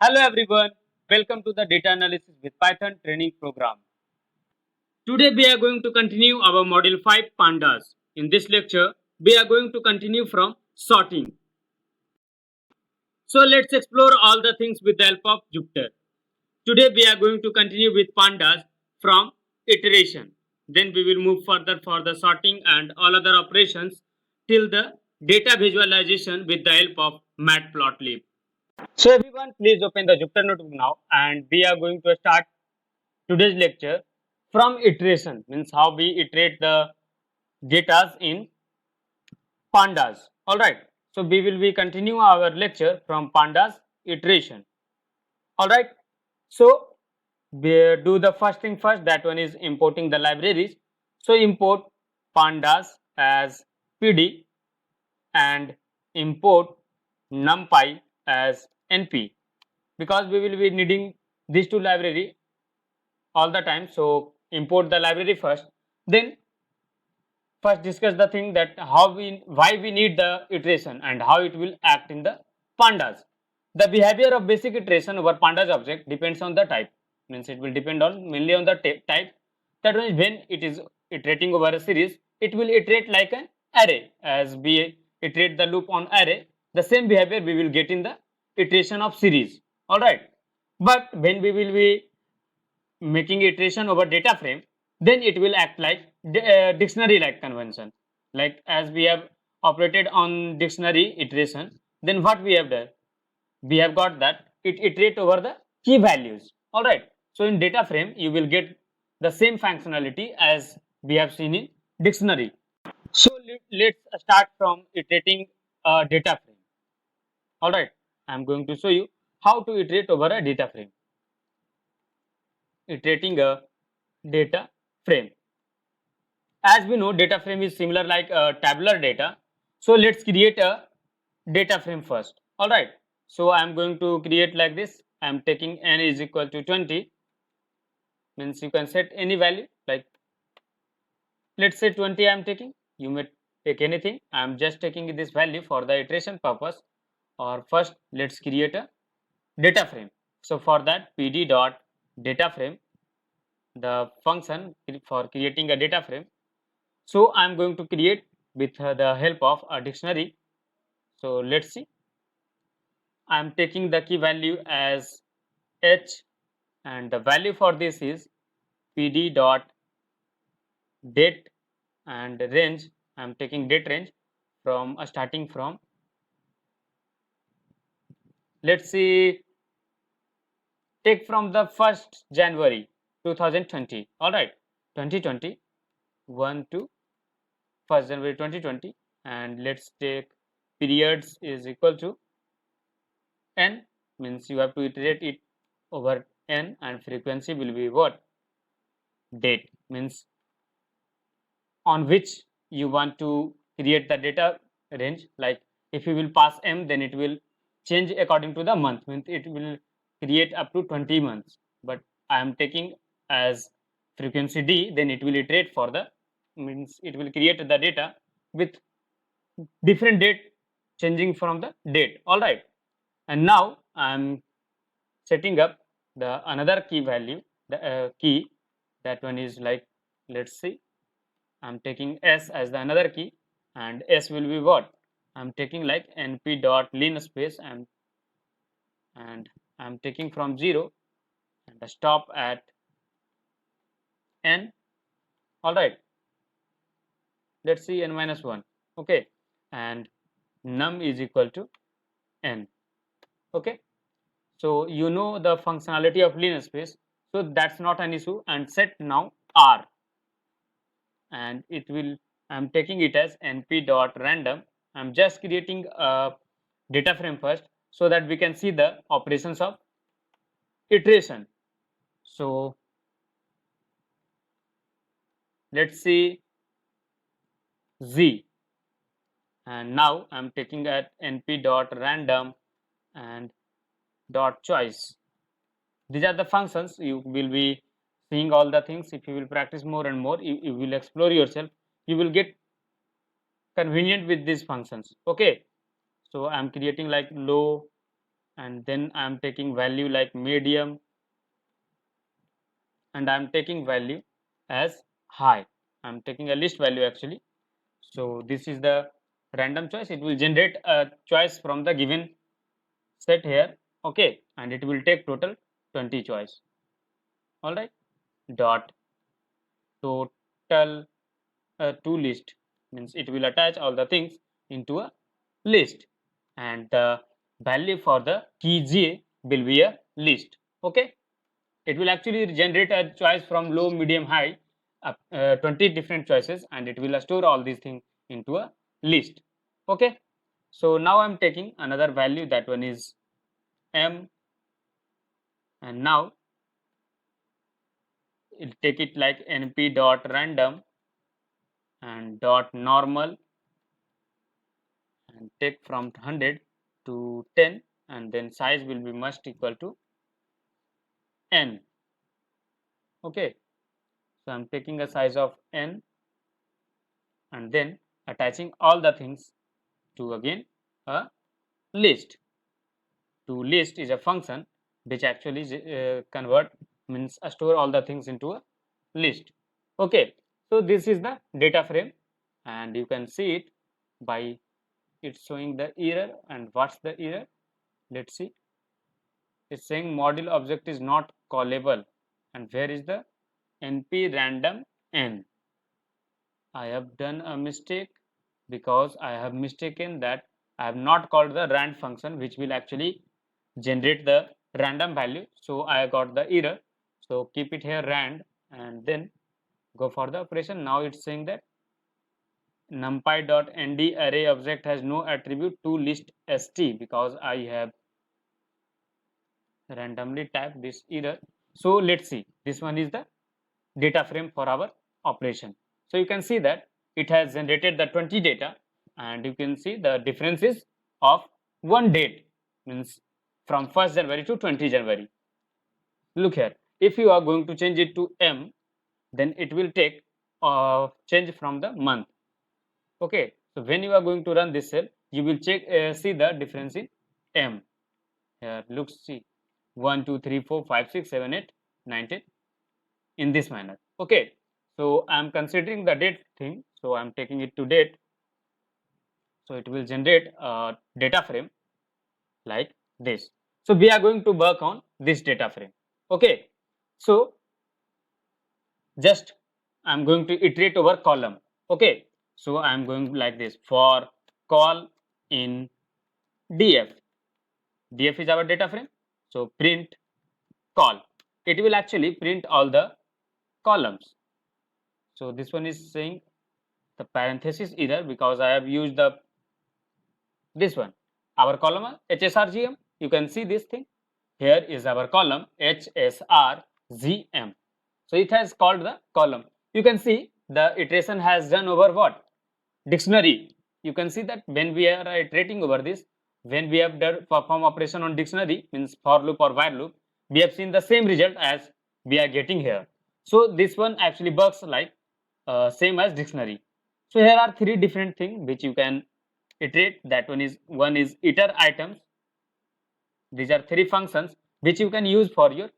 Hello everyone, welcome to the data analysis with Python training program. Today we are going to continue our module 5 pandas. In this lecture, we are going to continue from sorting. So let's explore all the things with the help of Jupyter. Today we are going to continue with pandas from iteration. Then we will move further for the sorting and all other operations till the data visualization with the help of matplotlib. So everyone, please open the Jupyter notebook now, and we are going to start today's lecture from iteration. Means how we iterate the data in pandas. All right. So we will be continue our lecture from pandas iteration. All right. So we do the first thing first. That one is importing the libraries. So import pandas as PD and import numpy as np, because we will be needing these two library all the time. So import the library first, then first discuss the thing that why we need the iteration and how it will act in the pandas. The behavior of basic iteration over pandas object depends on the type. Means it will depend on mainly on the type. That means when it is iterating over a series, it will iterate like an array. As we iterate the loop on array, the same behavior we will get in the iteration of series. All right. But when we will be making iteration over data frame, then it will act like dictionary like convention. Like as we have operated on dictionary iteration, then what we have done, we have got that it iterate over the key values. All right. So in data frame you will get the same functionality as we have seen in dictionary. So let's start from iterating a data frame. All right. I'm going to show you how to iterate over a data frame. Iterating a data frame. As we know, data frame is similar like tabular data. So let's create a data frame first. All right. So I'm going to create like this. I'm taking n is equal to 20. Means you can set any value, like let's say 20 I'm taking. You may take anything. I'm just taking this value for the iteration purpose. Or first let's create a data frame. So for that, pd dot data frame, the function for creating a data frame. So I'm going to create with the help of a dictionary. So let's see. I'm taking the key value as h, and the value for this is pd dot date and range. I'm taking date range from starting from, let's see, take from the 1st January 2020. All right, 2020 1 to 1st January 2020, and let's take periods is equal to n. Means you have to iterate it over n, and frequency will be what? Date. Means on which you want to create the data range. Like if you will pass m, then it will change according to the month. Means it will create up to 20 months, but I am taking as frequency d, then it will iterate for the, means it will create the data with different date changing from the date. All right. And now I'm setting up the another key value, the key, that one is like, let's see, I'm taking s as the another key, and s will be what? I'm taking like np dot linspace, and I'm taking from 0 and stop at n. All right. Let's see, n minus 1. Okay. And num is equal to n. Okay. So you know the functionality of linspace, so that's not an issue. And set now r, and it will, I'm taking it as np dot random. I'm just creating a data frame first so that we can see the operations of iteration. So let's see z, and now I'm taking at np dot random and dot choice. These are the functions. You will be seeing all the things. If you will practice more and more, you will explore yourself, you will get convenient with these functions. Okay. So I'm creating like low and then I am taking value like medium, and I am taking value as high. I am taking a list value actually. So this is the random choice. It will generate a choice from the given set here. Okay, and it will take total 20 choice. All right. Dot total to list means it will attach all the things into a list, and the value for the key j will be a list. Okay, it will actually generate a choice from low, medium, high, 20 different choices, and it will store all these things into a list. Okay, so now I'm taking another value, that one is m, and now it take it like np dot random and dot normal, and take from 100 to 10, and then size will be must equal to n. Okay, so I'm taking a size of n and then attaching all the things to again a list. To list is a function which actually convert means store all the things into a list. Okay, so this is the data frame, and you can see it by it's showing the error. And what's the error? Let's see. It's saying module object is not callable, and where is the np random n? I have done a mistake because I have mistaken that I have not called the rand function, which will actually generate the random value. So I got the error. So keep it here rand and then go for the operation. Now it's saying that numpy.nd array object has no attribute to list st, because I have randomly typed this error. So let's see, this one is the data frame for our operation. So you can see that it has generated the 20 data, and you can see the differences of one date, means from 1st January to 20 January. Look here, if you are going to change it to m, then it will take change from the month. Okay, so when you are going to run this cell, you will check see the difference in m. Here look, see 1 2 3 4 5 6 7 8 9 10 in this manner. Okay, so I am considering the date thing, so I am taking it to date. So it will generate a data frame like this. So we are going to work on this data frame. Okay, so just I am going to iterate over column. Okay, so I am going like this, for call in df. Df is our data frame, so print call. It will actually print all the columns. So this one is saying the parenthesis error because I have used the this one, our column hsrgm. You can see this thing, here is our column hsrgm. So it has called the column. You can see the iteration has done over what? Dictionary. You can see that when we are iterating over this, when we have done perform operation on dictionary, means for loop or while loop, we have seen the same result as we are getting here. So this one actually works like same as dictionary. So here are three different things which you can iterate. That one is iter items. These are three functions which you can use for your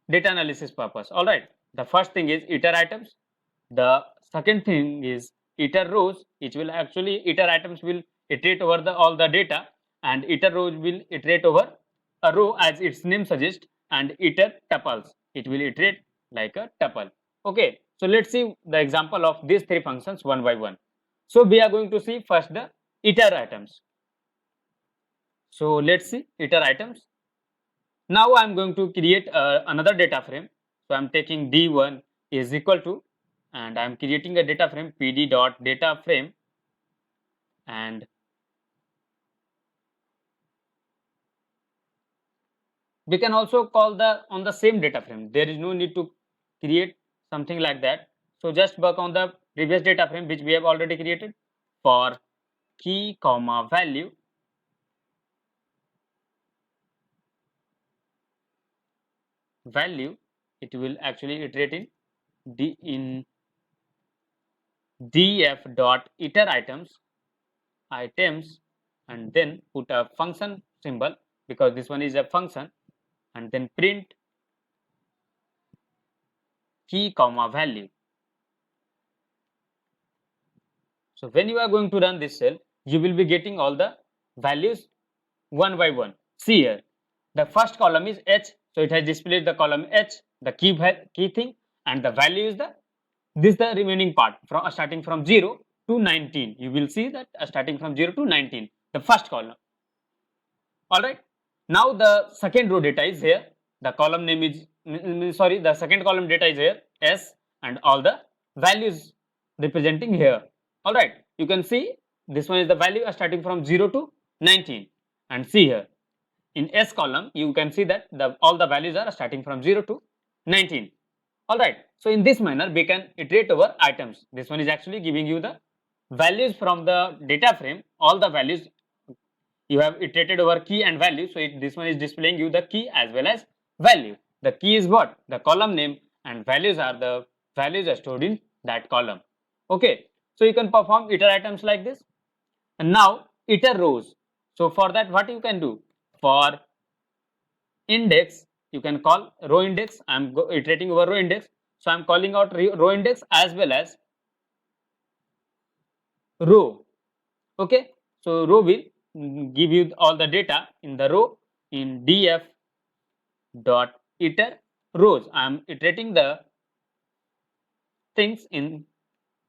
data analysis purpose. All right, the first thing is iter items. The second thing is iter rows, which will actually iter items will iterate over the all the data, and iter rows will iterate over a row as its name suggests, and iter tuples, it will iterate like a tuple. Okay, so let's see the example of these three functions one by one. So we are going to see first the iter items. So let's see iter items. Now I'm going to create another data frame. So I'm taking d1 is equal to, and I'm creating a data frame pd dot data frame, and we can also call the on the same data frame. There is no need to create something like that. So just work on the previous data frame which we have already created. For key comma value, it will actually iterate in df dot iter items, and then put a function symbol because this one is a function, and then print key comma value. So when you are going to run this cell, you will be getting all the values one by one. See here, the first column is H, so it has displayed the column H, the key thing, and the value is the remaining part from starting from 0 to 19. You will see that starting from 0 to 19, the first column. All right. Now the second row data is here. The column name is the second column data is here, S, and all the values representing here. All right. You can see this one is the value starting from 0 to 19, and see here in S column you can see that all the values are starting from 0 to 19. All right. So in this manner we can iterate over items. This one is actually giving you the values from the data frame, all the values you have iterated over key and value. So this one is displaying you the key as well as value. The key is what? The column name, and values are the values are stored in that column. Okay. So you can perform iter items like this. And now iter rows. So for that, what you can do? For index, you can call row index. I am iterating over row index. So I am calling out row index as well as row. Okay. So row will give you all the data in the row in df dot iter rows. I am iterating the things in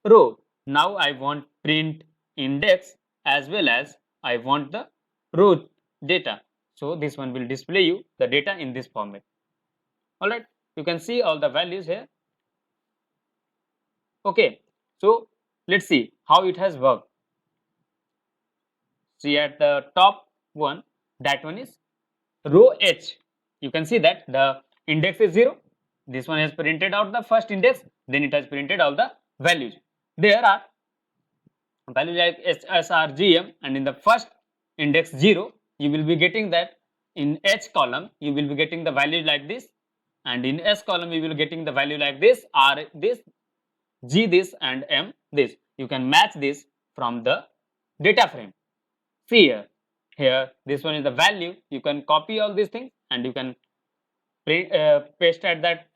row. Now I want print index as well as I want the row data. So this one will display you the data in this format. All right. You can see all the values here. Okay. So let's see how it has worked. See at the top one, that one is row H. You can see that the index is 0. This one has printed out the first index, then it has printed all the values. There are values like SRGM, and in the first index 0, you will be getting that in H column, you will be getting the value like this, and in S column, you will be getting the value like this, R this, G this, and M this. You can match this from the data frame. See here this one is the value. You can copy all these things and you can paste at that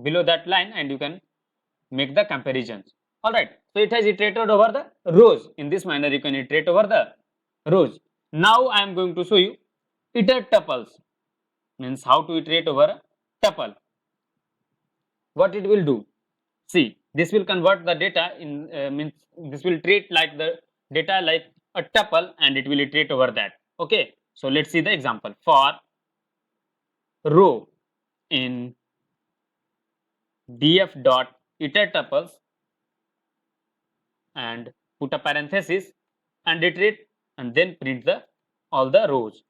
below that line, and you can make the comparisons. All right. So it has iterated over the rows. In this manner, you can iterate over the rows. Now I am going to show you iter tuples. Means how to iterate over a tuple. What it will do? See, this will convert the data in means this will treat like the data like a tuple, and it will iterate over that. Okay. So let's see the example. For row in df dot iter tuples, and put a parenthesis and iterate, and then print the all the rows.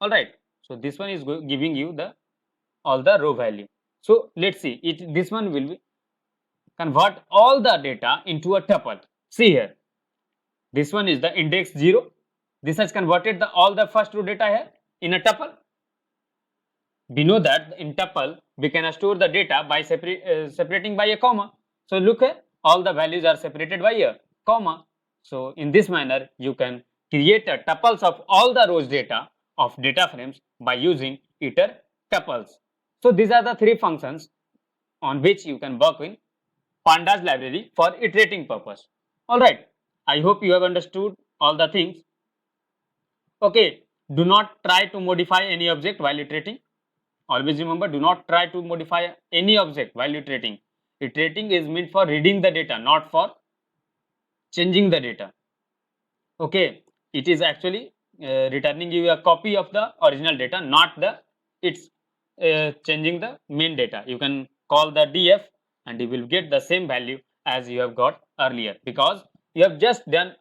All right. So this one is giving you the all the row value. So let's see it. This one will be convert all the data into a tuple. See here. This one is the index 0. This has converted all the first row data here in a tuple. We know that in tuple we can store the data by separating by a comma. So look here, all the values are separated by a comma. So in this manner you can create a tuples of all the rows data of data frames by using iter tuples. So these are the three functions on which you can work in pandas library for iterating purpose. All right. I hope you have understood all the things. Okay. Do not try to modify any object while iterating. Always remember, do not try to modify any object while iterating. Iterating is meant for reading the data, not for changing the data. Okay. It is actually returning you a copy of the original data, not the it's changing the main data. You can call the df and you will get the same value as you have got earlier, because you have just done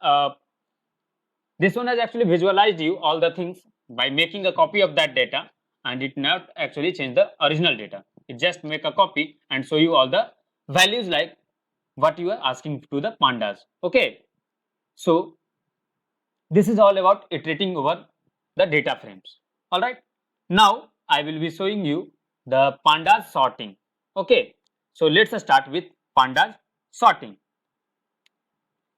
this one has actually visualized you all the things by making a copy of that data, and it not actually change the original data. It just make a copy and show you all the values like what you are asking to the pandas. Okay. So this is all about iterating over the data frames. All right. Now I will be showing you the pandas sorting. Okay. So let's start with pandas sorting.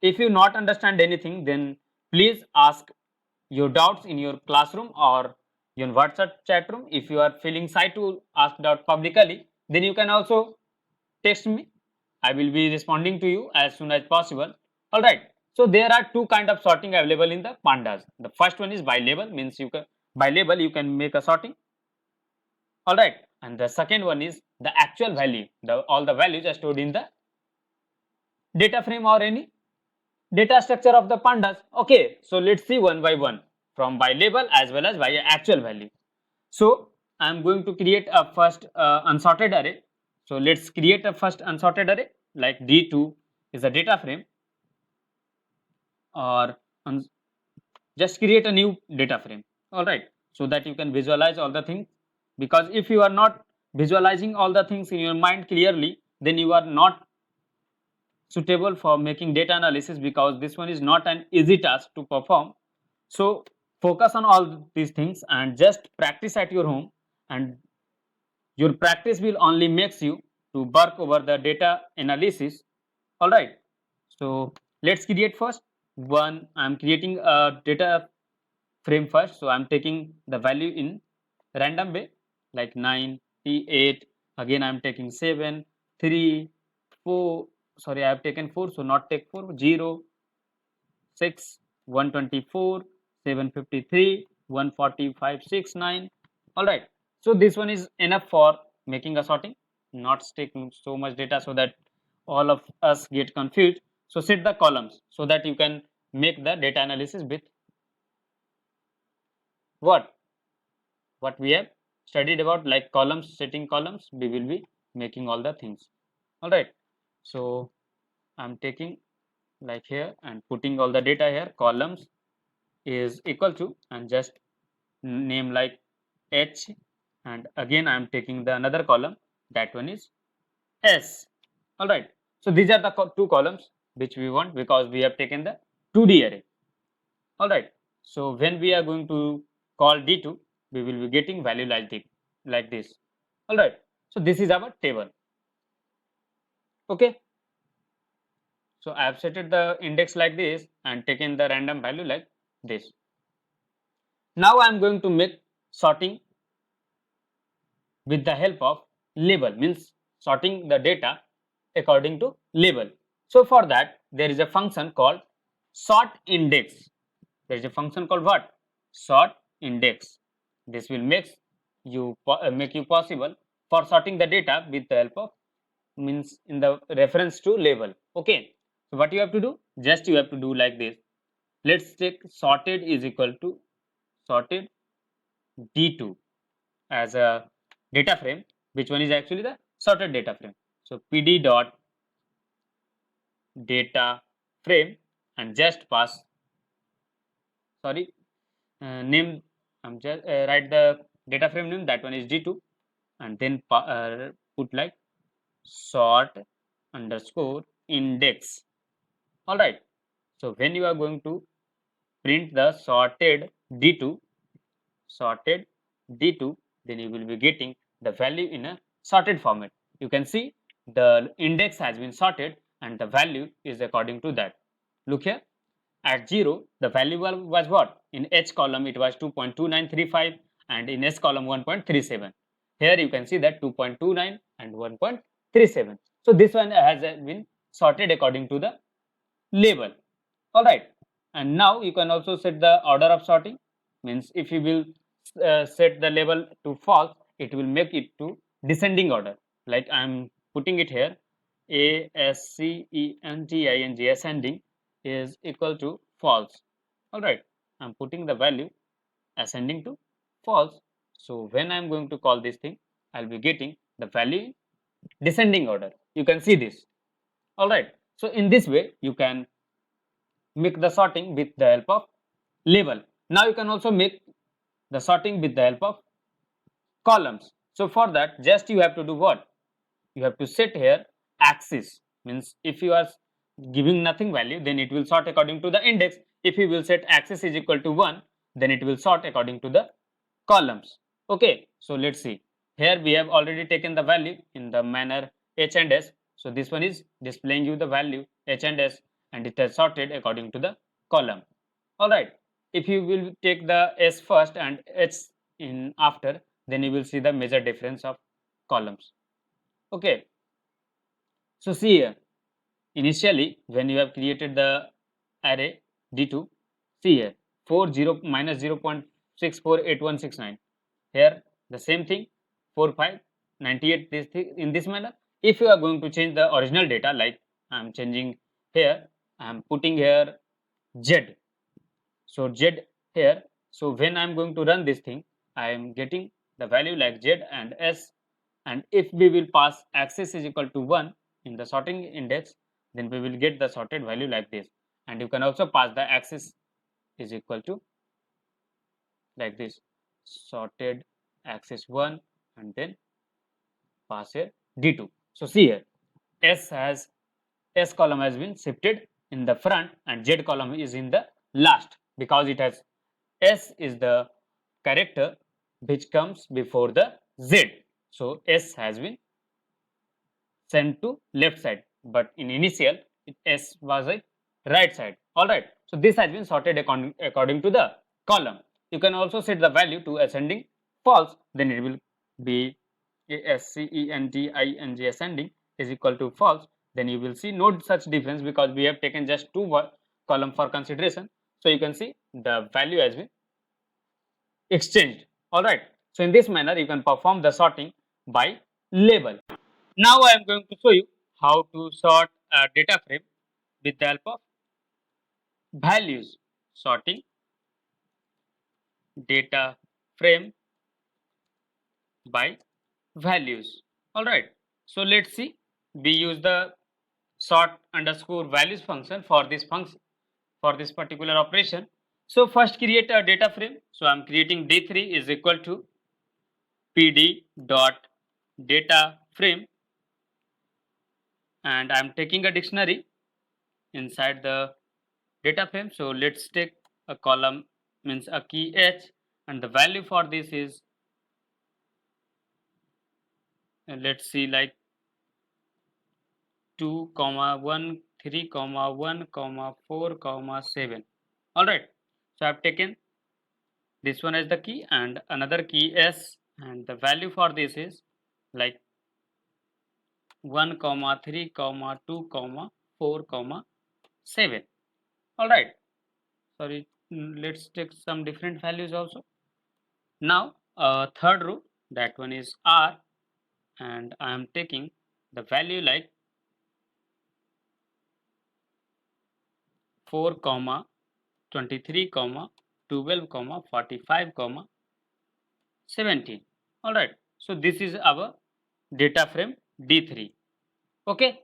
If you not understand anything, then please ask your doubts in your classroom, or in WhatsApp chat room. If you are feeling shy to ask out publicly, then you can also text me. I will be responding to you as soon as possible. All right. So there are two kind of sorting available in the pandas. The first one is by label, means you can by label you can make a sorting. All right. And the second one is the actual value. All the values are stored in the data frame or any data structure of the pandas. Okay. So let's see one by one from by label as well as by actual value. So I am going to create a first unsorted array. So let's create a first unsorted array like D2 is a data frame, or just create a new data frame. All right, so that you can visualize all the things, because if you are not visualizing all the things in your mind clearly, then you are not suitable for making data analysis, because this one is not an easy task to perform. So focus on all these things and just practice at your home, and your practice will only makes you to work over the data analysis. All right, so let's create first one. I'm creating a data frame first, so I'm taking the value in random way like 98. Again I'm taking 7, 3, 4. Sorry, I have taken 4, so not take 4. 0, 6, 124, 753, 145, 6, 9. All right, so this one is enough for making a sorting, not taking so much data so that all of us get confused. So set the columns so that you can make the data analysis with what we have studied about, like columns, setting columns. We will be making all the things. All right, so I'm taking like here and putting all the data here. Columns is equal to, and just name like H, and again I am taking the another column, that one is S. All right, so these are the two columns which we want, because we have taken the 2D array. All right, so when we are going to call D2, we will be getting value like this. All right, so this is our table. Okay, so I have set the index like this and taken the random value like this. Now I am going to make sorting with the help of label, means sorting the data according to label. So for that there is a function called sort index. There is a function called what? Sort index. This will make you possible for sorting the data with the help of, means in the reference to label. Okay, so what you have to do, just you have to do like this. Let's take sorted is equal to sorted D2 as a data frame. Which one is actually the sorted data frame? So pd dot data frame, and just pass, sorry, name, I'm just write the data frame name, that one is D2, and then put like sort underscore index. All right, so when you are going to print the sorted D2, then you will be getting the value in a sorted format. You can see the index has been sorted and the value is according to that. Look here, at 0 the value was what? In H column it was 2.2935 and in S column 1.37. Here you can see that 2.29 and 1.37. So this one has been sorted according to the label. All right, and now you can also set the order of sorting, means if you will set the label to false, it will make it to descending order. Like I'm putting it here, ASCENTING, ascending is equal to false. All right, I'm putting the value ascending to false. So when I'm going to call this thing, I'll be getting the value descending order. You can see this. All right, so in this way you can make the sorting with the help of label. Now you can also make the sorting with the help of columns. So for that, just you have to do what? You have to set here axis, means if you are giving nothing value, then it will sort according to the index. If you will set axis is equal to 1, then it will sort according to the columns. Okay, so let's see. Here we have already taken the value in the manner H and S. So this one is displaying you the value H and S, and it has sorted according to the column. All right, if you will take the S first and H in after, then you will see the major difference of columns. Okay, so see here, initially when you have created the array D2, see here 40 minus 0.648169, here the same thing 4598, this thing in this manner. If you are going to change the original data, like I am changing here, I am putting here Z, so Z here, so when I am going to run this thing, I am getting the value like Z and S, and if we will pass axis is equal to 1 in the sorting index, then we will get the sorted value like this. And you can also pass the axis is equal to like this, sorted axis 1, and then pass here D2. So see here, S column has been shifted in the front and Z column is in the last, because it has S is the character which comes before the Z. So S has been sent to left side, but in initial S was a right side. All right. So this has been sorted according to the column. You can also set the value to ascending false, then it will be ascending ascending is equal to false. Then you will see no such difference, because we have taken just two column for consideration. So you can see the value has been exchanged. All right. So in this manner, you can perform the sorting by label. Now I am going to show you how to sort a data frame with the help of values. Sorting data frame by values. All right. So let's see. We use the sort underscore values function for this function, for this particular operation. So first create a data frame. So I'm creating D3 is equal to PD dot data frame, and I'm taking a dictionary inside the data frame. So let's take a column, means a key H, and the value for this is let's see like 2 comma 1 3 comma 1 comma 4 comma 7. All right, so I've taken this one as the key and another key S, and the value for this is like 1 comma 3 comma 2 comma 4 comma 7. All right, sorry, let's take some different values also. Now third row, that one is R, and I am taking the value like 4 comma 23 comma 12 comma 45 comma 17. All right, so this is our data frame D3. Okay,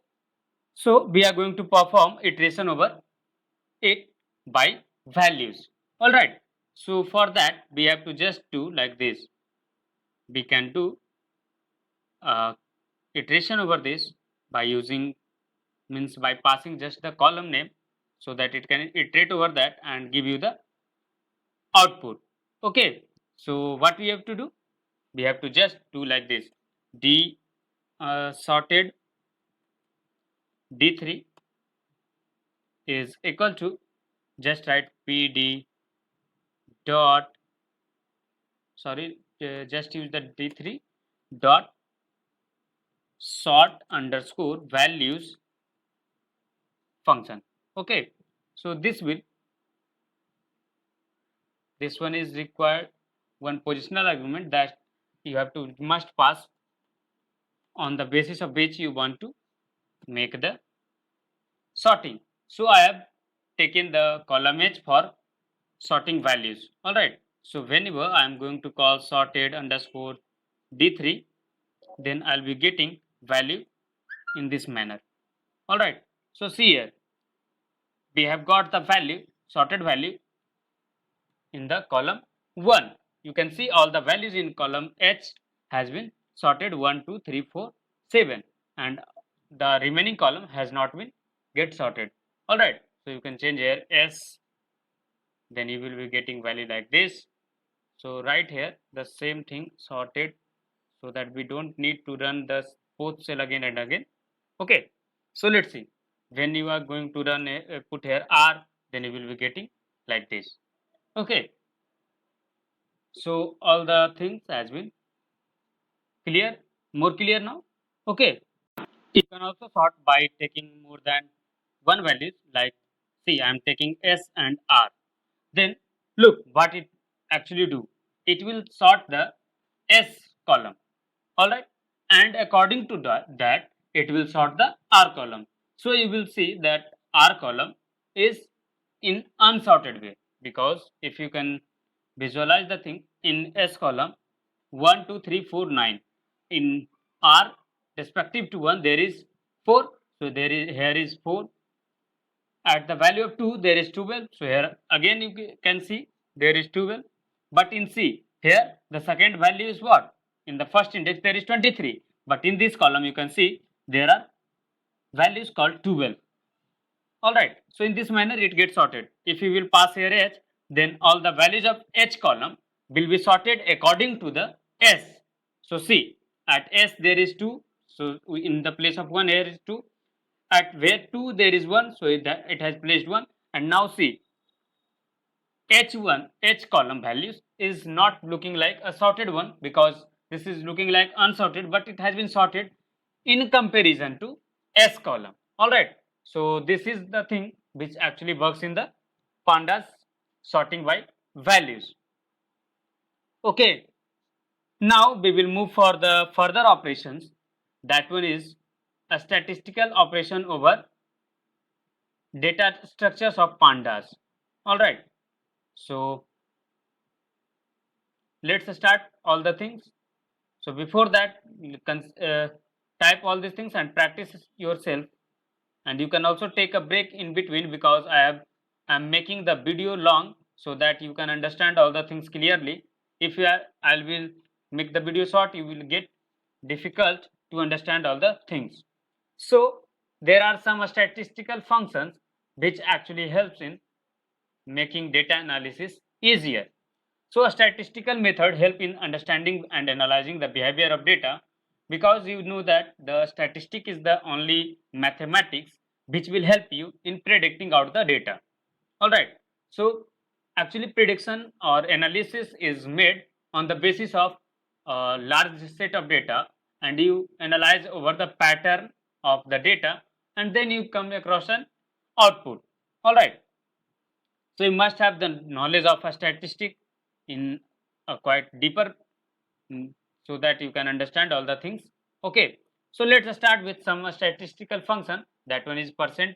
so we are going to perform iteration over it by values. All right, so for that we have to just do like this. We can do iteration over this by using, means by passing just the column name, so that it can iterate over that and give you the output. Okay, so what we have to do, we have to just do like this. D sorted D3 is equal to, just write PD dot, sorry, just use the D3 dot sort underscore values function. Okay, so this one is required one positional argument that you have to must pass on the basis of which you want to make the sorting. So I have taken the column H for sorting values. All right, so whenever I am going to call sorted underscore D3, then I'll be getting value in this manner. All right, so see here, we have got the value, sorted value in the column 1. You can see all the values in column H has been sorted 1, 2, 3, 4, 7, and the remaining column has not been get sorted. All right, so you can change here S, then you will be getting value like this. So right here the same thing sorted, so that we don't need to run the both cell again and again. Okay, so let's see, when you are going to run put here R, then you will be getting like this. Okay, So all the things has been clear, more clear now. Okay. You can also sort by taking more than one values. Like, see, I am taking S and R. Then look what it actually do. It will sort the S column. All right, and according to that it will sort the R column. So you will see that R column is in unsorted way, because if you can visualize the thing in S column, 1 2 3 4 9, in R respective to 1 there is 4, so there is here is 4, at the value of 2 there is 12, so here again you can see there is 12, but in C here the second value is what, in the first index there is 23, but in this column you can see there are values called 12. All right, so in this manner it gets sorted. If you will pass here H, then all the values of H column will be sorted according to the S. So see, at S there is 2, so in the place of 1 here is 2, at where 2 there is 1, so it has placed 1, and now see H1 H column values is not looking like a sorted one, because this is looking like unsorted, but it has been sorted in comparison to S column. All right, so this is the thing which actually works in the pandas sorting by values. Okay, now we will move for the further operations. That one is a statistical operation over data structures of pandas. All right, so let's start all the things. So before that, you can type all these things and practice yourself, and you can also take a break in between, because I'm making the video long so that you can understand all the things clearly. If you are, I will make the video short, you will get difficult to understand all the things. So there are some statistical functions which actually helps in making data analysis easier. So a statistical method help in understanding and analyzing the behavior of data, because you know that the statistic is the only mathematics which will help you in predicting out the data. All right. So actually prediction or analysis is made on the basis of a large set of data, and you analyze over the pattern of the data, and then you come across an output. All right. So you must have the knowledge of a statistic in a quite deeper, so that you can understand all the things. Okay, so let's start with some statistical function. That one is percent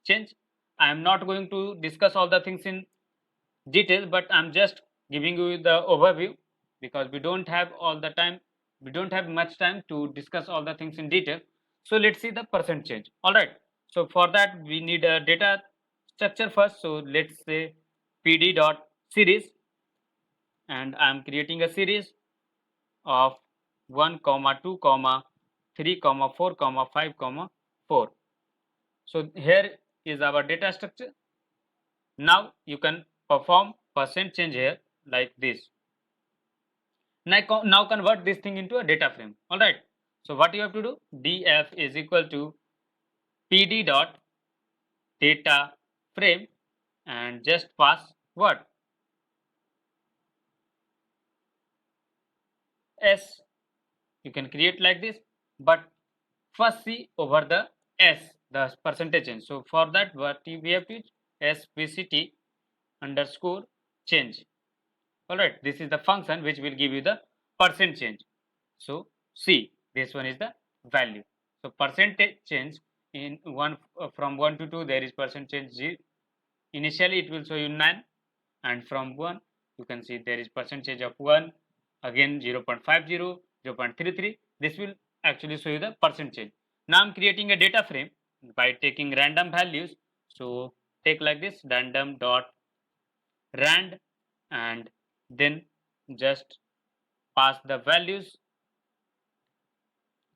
change. I am not going to discuss all the things in detail, but I'm just giving you the overview, because we don't have all the time, we don't have much time to discuss all the things in detail. So let's see the percent change. All right, so for that we need a data structure first. So let's say pd dot series, and I'm creating a series of 1 comma 2 comma 3 comma 4 comma 5 comma 4. So here is our data structure. Now you can perform percent change here like this. Now convert this thing into a data frame. All right, so what you have to do, df is equal to pd dot data frame, and just pass what, s. You can create like this, but first see over the s, the percentage change. So for that what we have to use spct underscore change. All right, this is the function which will give you the percent change. So see, this one is the value. So percentage change in one, from 1 to 2 there is percent change 0. Initially it will show you 9, and from 1 you can see there is percentage of 1, again 0 0.50, 0 0.33. This will actually show you the percent change. Now I'm creating a data frame by taking random values. So take like this, random dot rand, and then just pass the values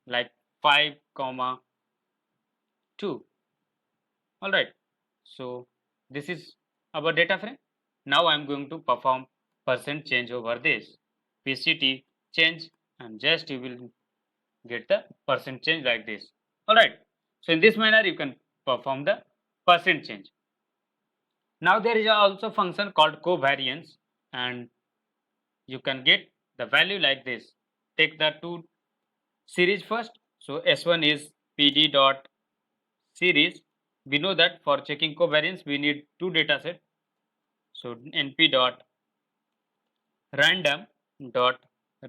like 5 comma 2. All right, so this is our data frame. Now I'm going to perform percent change over this pct change, and just you will get the percent change like this. All right, so in this manner you can perform the percent change. Now there is also function called covariance, and you can get the value like this. Take the two series first. So S1 is PD dot series. We know that for checking covariance we need two data set. So NP dot random dot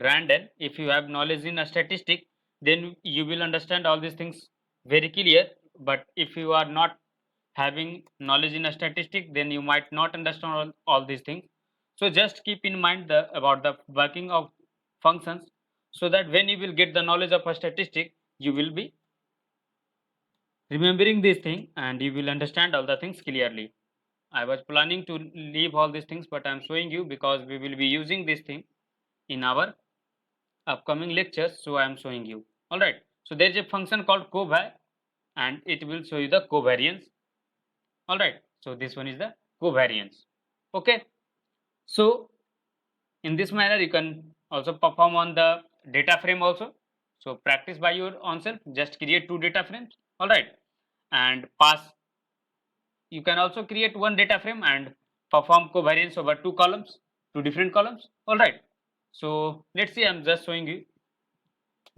random. If you have knowledge in a statistic, then you will understand all these things very clear. But if you are not having knowledge in a statistic, then you might not understand all these things. So just keep in mind about the working of functions, so that when you will get the knowledge of a statistic, you will be remembering this thing and you will understand all the things clearly. I was planning to leave all these things, but I'm showing you because we will be using this thing in our upcoming lectures. So I am showing you. All right. So there is a function called covar, and it will show you the covariance. All right. So this one is the covariance. Okay. So in this manner, you can also perform on the data frame also. So practice by your own self. Just create two data frames. All right. And pass. You can also create one data frame and perform covariance over two columns, two different columns. All right. So let's see. I'm just showing you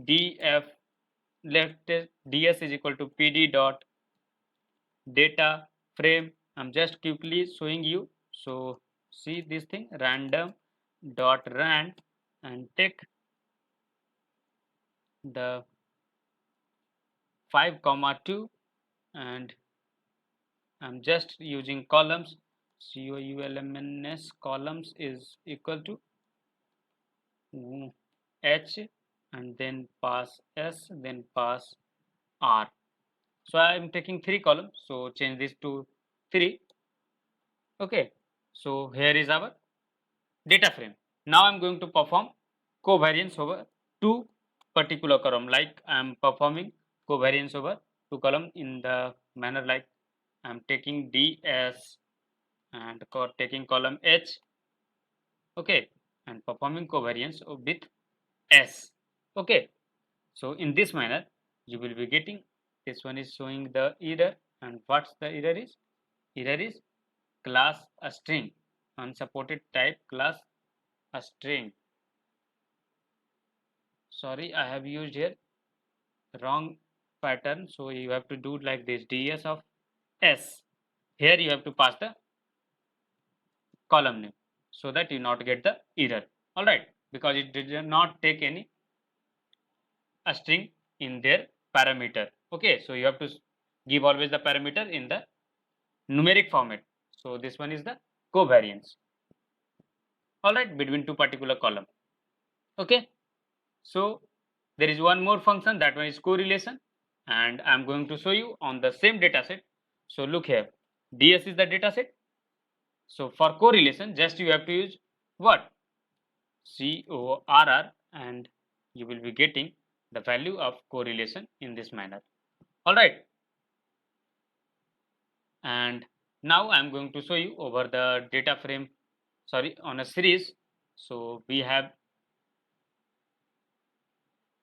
df left ds is equal to pd dot data frame. I'm just quickly showing you. So see this thing, random dot rand, and take the 5,2, and I'm just using columns. COULMNS columns is equal to H, and then pass S, then pass R. So I am taking three columns. So change this to 3. Okay. So here is our data frame. Now I'm going to perform covariance over two particular column. Like I'm performing covariance over two column in the manner like I'm taking DS and taking column H. Okay, and performing covariance with S. Okay. So in this manner, you will be getting, this one is showing the error, and what's the error is? Error is class a string, unsupported type class a string. Sorry, I have used here wrong pattern, so you have to do like this, ds of S. Here you have to pass the column name so that you not get the error. All right, because it did not take any a string in their parameter. Okay, so you have to give always the parameter in the numeric format. So this one is the covariance. All right, between two particular column. Okay, so there is one more function, that one is correlation, and I'm going to show you on the same data set. So look here, ds is the data set. So for correlation, just you have to use what? CORR, and you will be getting the value of correlation in this manner. All right, and now I'm going to show you over the data frame, sorry, on a series. So we have,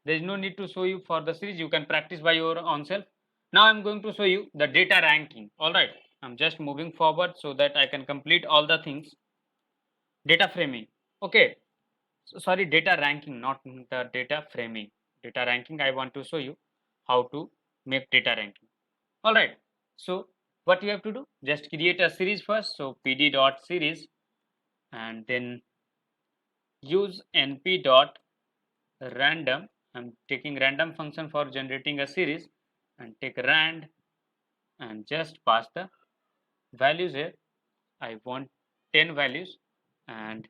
there is no need to show you for the series, you can practice by your own self. Now I'm going to show you the data ranking. All right, I'm just moving forward so that I can complete all the things. Data framing. Okay, so sorry, data ranking, not the data framing. Data ranking, I want to show you how to make data ranking. All right, so what you have to do, just create a series first. So pd dot series, and then use np dot random. I'm taking random function for generating a series, and take rand and just pass the values here. I want 10 values, and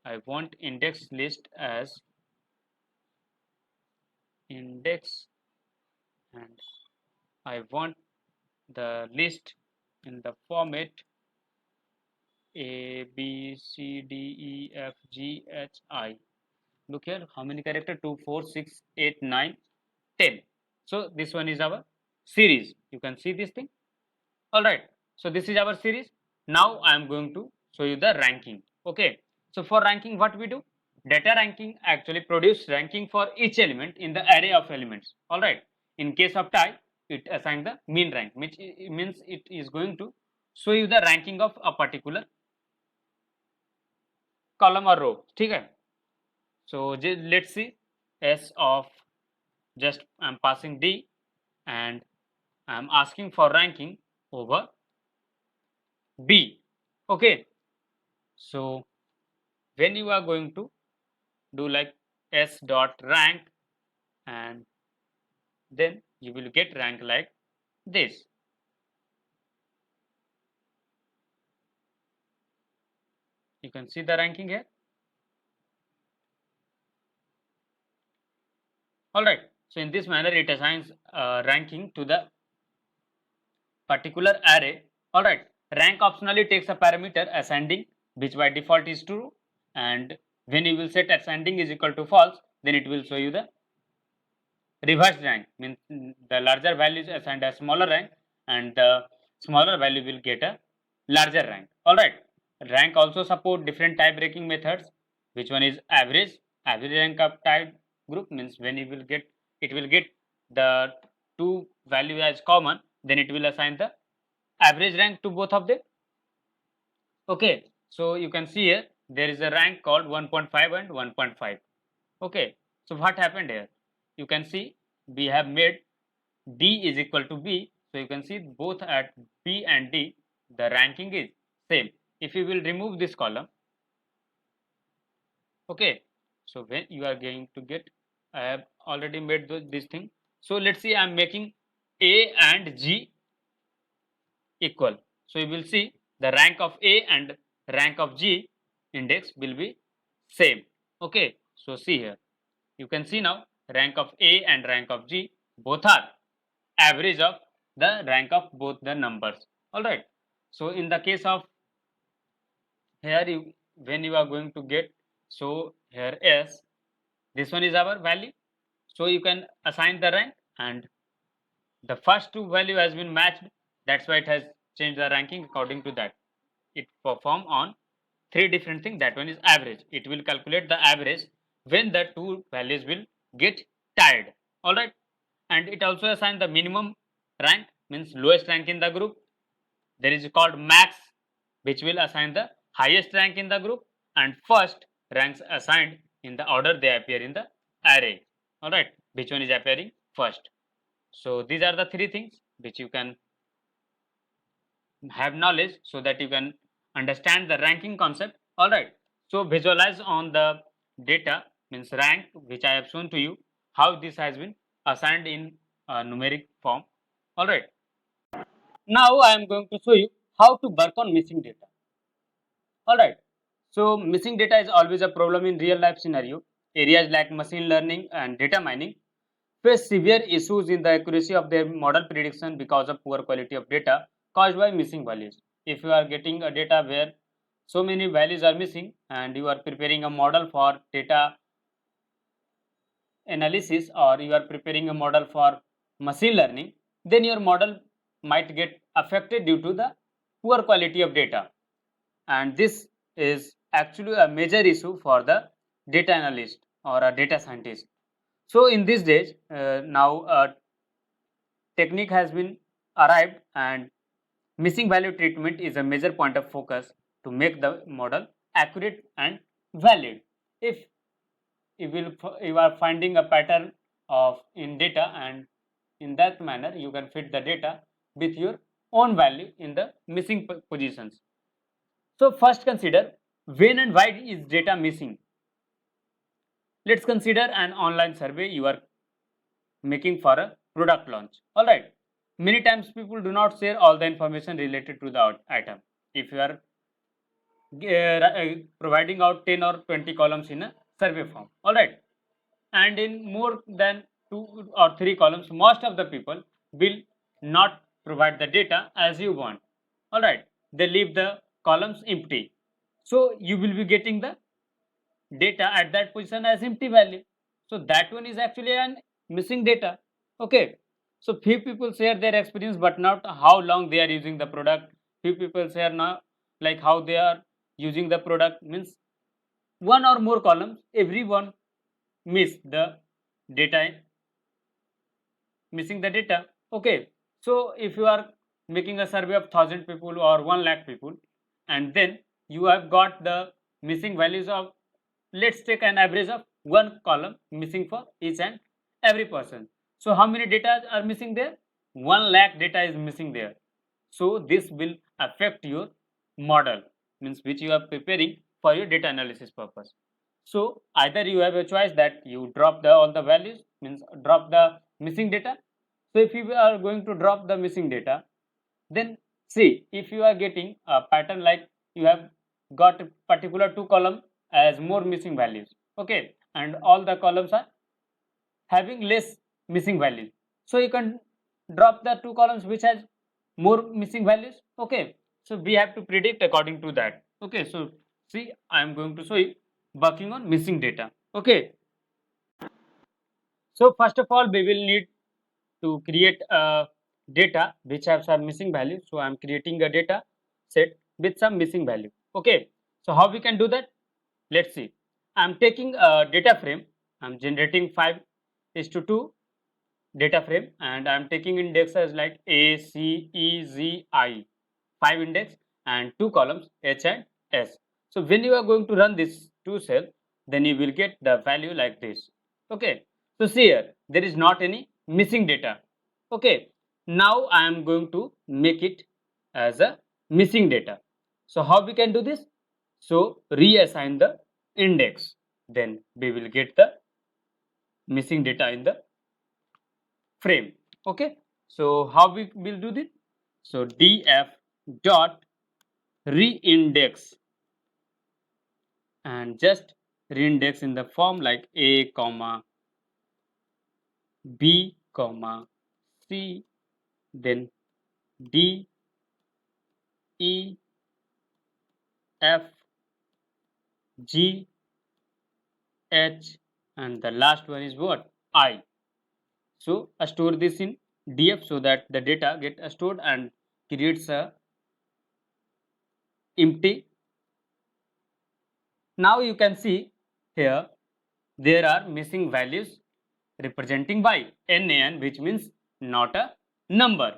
I want index list as index, and I want the list in the format A B C D E F G H I. Look here, how many character? 2 4 6 8 9 10. So this one is our series. You can see this thing. All right, so this is our series. Now I am going to show you the ranking. Okay, so for ranking, what we do, data ranking actually produce ranking for each element in the array of elements. All right, in case of type, it assigns the mean rank, which means it is going to show you the ranking of a particular column or row. ठीक है, So let's see S of, just I'm passing D and I'm asking for ranking over B. Okay. So when you are going to do like S dot rank, and then you will get rank like this. You can see the ranking here. Alright, so in this manner it assigns ranking to the particular array. Alright, rank optionally takes a parameter ascending, which by default is true, and when you will set ascending is equal to false, then it will show you the reverse rank, means the larger value is assigned a smaller rank and the smaller value will get a larger rank. Alright, rank also support different type breaking methods. Which one is average? Average rank of type group means when you will get, it will get the two value as common, then it will assign the average rank to both of them. Okay, so you can see here there is a rank called 1.5 and 1.5. Okay, so what happened here? You can see we have made D is equal to B. So you can see both at B and D the ranking is same. If you will remove this column, okay, so when you are going to get, I have already made this thing. So let's see, I am making A and G equal. So you will see the rank of A and rank of G index will be same. Okay, so see here, you can see now rank of A and rank of G both are average of the rank of both the numbers. Alright, so in the case of here, you, when you are going to get, so here S, this one is our value, so you can assign the rank and the first two value has been matched, that's why it has changed the ranking according to that. It perform on three different things. That one is average, it will calculate the average when the two values will get tied. Alright, and it also assign the minimum rank, means lowest rank in the group. There is called max, which will assign the highest rank in the group, and first ranks assigned in the order they appear in the array. Alright, which one is appearing first. So these are the three things which you can have knowledge so that you can understand the ranking concept. Alright, so visualize on the data, means rank, which I have shown to you how this has been assigned in numeric form. Alright, now I am going to show you how to work on missing data. Alright, so missing data is always a problem in real life scenario. Areas like machine learning and data mining face severe issues in the accuracy of their model prediction because of poor quality of data caused by missing values. If you are getting a data where so many values are missing and you are preparing a model for data analysis, or you are preparing a model for machine learning, then your model might get affected due to the poor quality of data, and this is actually a major issue for the data analyst or a data scientist. So in these days, now a technique has been arrived, and missing value treatment is a major point of focus to make the model accurate and valid. If you are finding a pattern of in data, and in that manner you can fit the data with your own value in the missing positions. So first consider when and why is data missing. Let's consider an online survey you are making for a product launch. Alright, many times people do not share all the information related to the item. If you are providing out 10 or 20 columns in a survey form, alright, and in more than 2 or 3 columns, most of the people will not provide the data as you want. Alright, they leave the columns empty, so you will be getting the data at that position as empty value. So that one is actually an missing data. Okay, so few people share their experience but not how long they are using the product. Few people share now like how they are using the product, means one or more columns everyone miss the data, missing the data. Okay, so if you are making a survey of 1000 people or 1 lakh people, and then you have got the missing values of, let's take an average of one column missing for each and every person. So how many data are missing there? 1 lakh data is missing there. So this will affect your model, means which you are preparing for your data analysis purpose. So either you have a choice that you drop all the values, means drop the missing data. So if you are going to drop the missing data, then see, if you are getting a pattern like you have got a particular 2 column as more missing values, okay, and all the columns are having less missing values, so you can drop the 2 columns which has more missing values, okay. So we have to predict according to that, okay. So see, I am going to show you working on missing data, okay. So first of all, we will need to create a data which have some missing value. So I am creating a data set with some missing value, okay. So how we can do that? Let's see. I am taking a data frame. I am generating 5:2 data frame, and I am taking index as like A, C, E, Z, I, 5 index and 2 columns H and S. So when you are going to run this 2 cell, then you will get the value like this, okay. So see here, there is not any missing data, okay. Now I am going to make it as a missing data. So how we can do this? So reassign the index, then we will get the missing data in the frame, okay. So how we will do this? So df dot reindex, and just reindex in the form like a comma b comma c, then d, e, f, g, h, and the last one is what? I. So store this in df so that the data get stored and creates a empty. Now you can see here there are missing values representing by nan, which means not a number.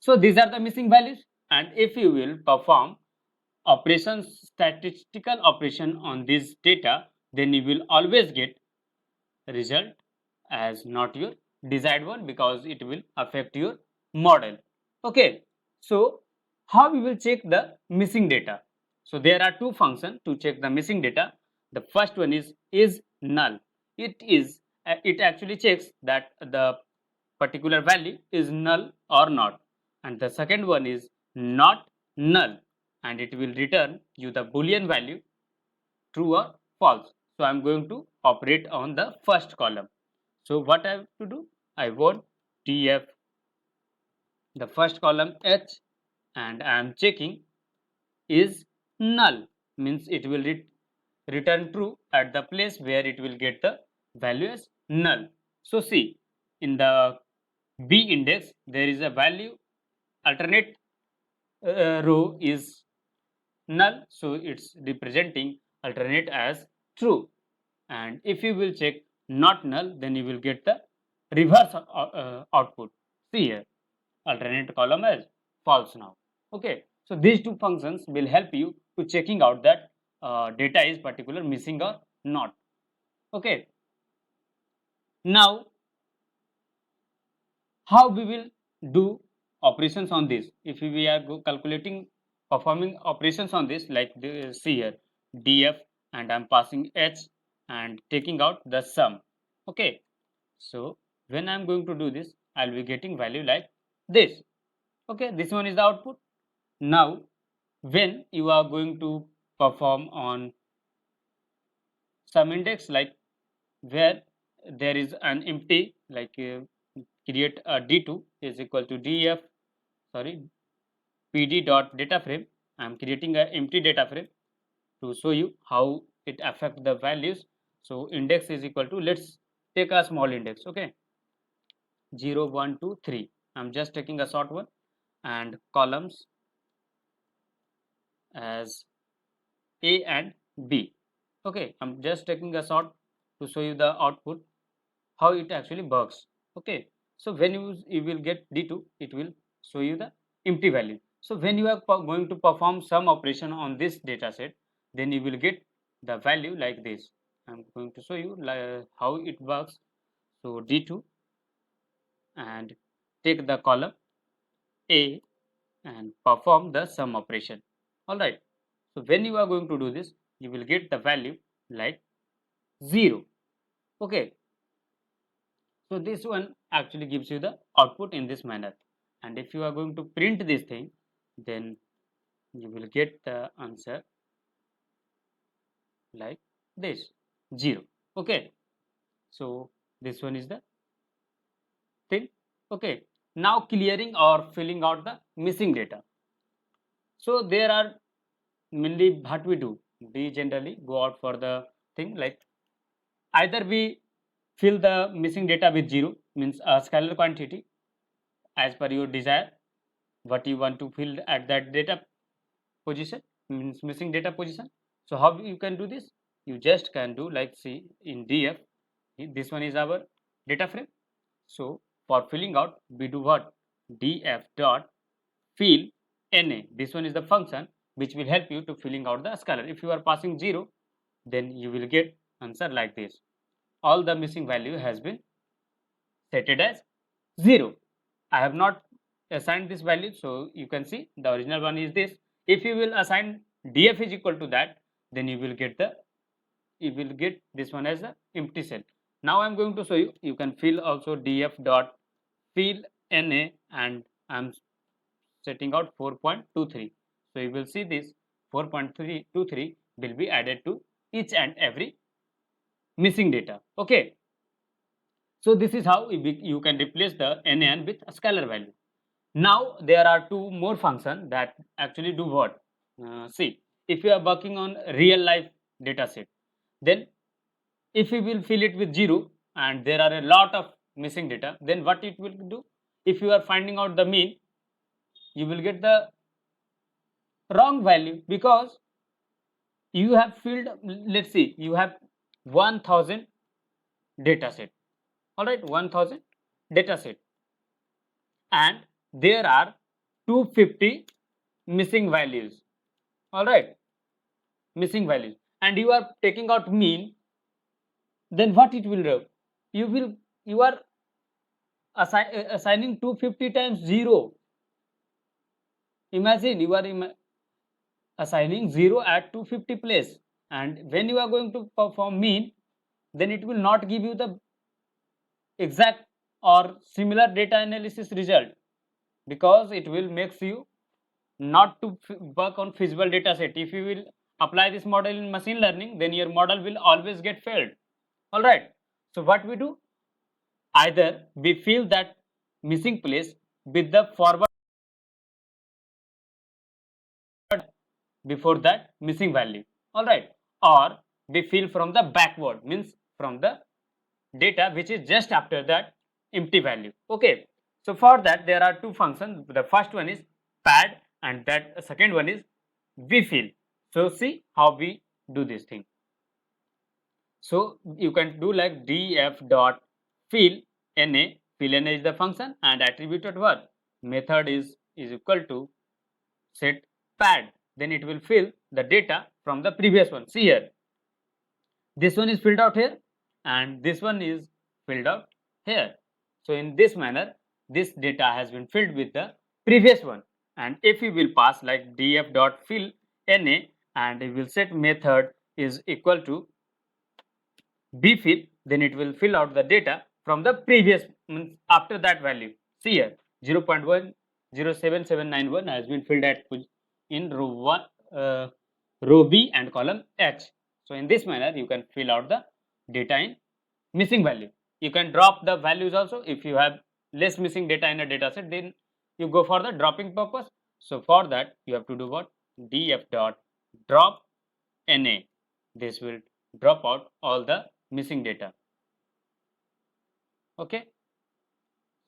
So these are the missing values, and if you will perform operations, statistical operation on this data, then you will always get result as not your desired one, because it will affect your model, okay. So how we will check the missing data? So there are two functions to check the missing data. The first one is null. It actually checks that the particular value is null or not, and the second one is not null, and it will return you the boolean value true or false. So I'm going to operate on the first column. So what I have to do? I want df the first column h, and I am checking is null, means it will return true at the place where it will get the value as null. So see, in the b index there is a value, alternate row is null, so it's representing alternate as true. And if you will check not null, then you will get the reverse output. See here, alternate column as false now, okay. So these two functions will help you to checking out that data is particular missing or not, okay. Now how we will do operations on this? If we are calculating, performing operations on this, like this, see here df, and I'm passing h and taking out the sum, okay. So when I'm going to do this, I'll be getting value like this, okay. This one is the output. Now when you are going to perform on some index, like where there is an empty, like create a d2 is equal to df, sorry, pd dot data frame. I'm creating an empty data frame to show you how it affect the values. So index is equal to, let's take a small index, okay, 0 1 2 3. I'm just taking a short one, and columns as a and b, okay. I'm just taking a short to show you the output, how it actually works, okay. So when you will get d2, it will show you the empty value. So when you are going to perform some operation on this data set, then you will get the value like this. I'm going to show you how it works. So D2 and take the column A and perform the sum operation. All right. So when you are going to do this, you will get the value like 0. Okay. So this one actually gives you the output in this manner. And if you are going to print this thing, then you will get the answer like this 0. Okay. So this one is the thing. Okay. Now clearing or filling out the missing data. So there are mainly what we do. We generally go out for the thing like either we fill the missing data with 0, means a scalar quantity as per your desire, what you want to fill at that data position, means missing data position. So how you can do this? You just can do like, see in df, this one is our data frame. So for filling out, we do what? Df dot fill na. This one is the function which will help you to filling out the scalar. If you are passing 0, then you will get answer like this. All the missing value has been set it as 0. I have not assigned this value, so you can see the original one is this. If you will assign df is equal to that, then you will get this one as the empty cell. Now I am going to show you. You can fill also df dot fill na, and I am setting out 4.23. So you will see this 4.323 will be added to each and every missing data. Okay. So this is how you can replace the nan with a scalar value. Now there are two more functions that actually do what? See, if you are working on real life data set, then if you will fill it with 0 and there are a lot of missing data, then what it will do? If you are finding out the mean, you will get the wrong value because you have filled, let's see, you have 1000 data set. All right, 1000 data set, and there are 250 missing values. All right, missing values, and you are taking out mean. Then what it will do? You are assigning 250 times 0. Imagine you are assigning 0 at 250 place, and when you are going to perform mean, then it will not give you the exact or similar data analysis result, because it will makes you not to work on feasible data set. If you will apply this model in machine learning, then your model will always get failed. All right. So what we do? Either we fill that missing place with the forward before that missing value. All right. Or we fill from the backward, means from the data which is just after that empty value. Okay. So for that there are two functions. The first one is pad and that second one is vfill. So see how we do this thing. So you can do like df dot fill na. Fill na is the function and attributed what? Method is equal to set pad. Then it will fill the data from the previous one. See here. This one is filled out here and this one is filled out here. So in this manner, this data has been filled with the previous one. And if we will pass like df dot fill na and we will set method is equal to bfill, then it will fill out the data from the previous, means after that value. See here 0.107791 has been filled at in row 1, row B and column H. So in this manner you can fill out the data in missing value. You can drop the values also. If you have less missing data in a data set, then you go for the dropping purpose. So for that you have to do what? Df dot drop na. This will drop out all the missing data. Okay,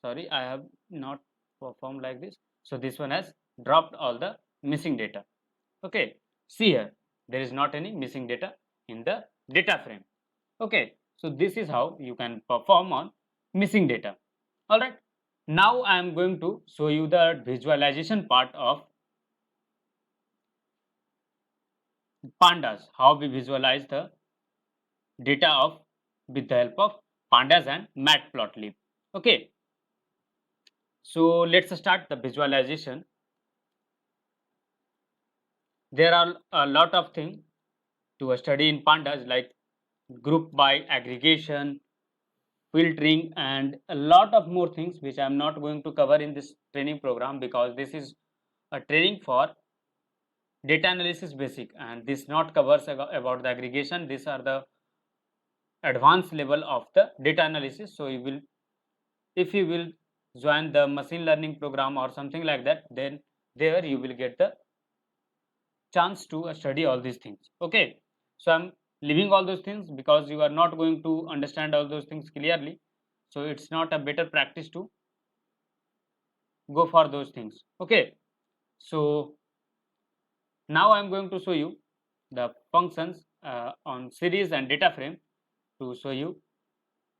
sorry, I have not performed like this. So this one has dropped all the missing data. Okay, see here, there is not any missing data in the data frame. Okay, so this is how you can perform on missing data. All right, now I am going to show you the visualization part of pandas, how we visualize the data of with the help of pandas and matplotlib. Okay, so let's start the visualization. There are a lot of things to study in pandas, like group by aggregation, filtering, and a lot of more things which I am not going to cover in this training program, because this is a training for data analysis basic, and this not covers about the aggregation. These are the advanced level of the data analysis. So you will, if you will join the machine learning program or something like that, then there you will get the chance to study all these things. Okay, so I'm leaving all those things because you are not going to understand all those things clearly, so it's not a better practice to go for those things. Okay, so now I'm going to show you the functions on series and data frame to show you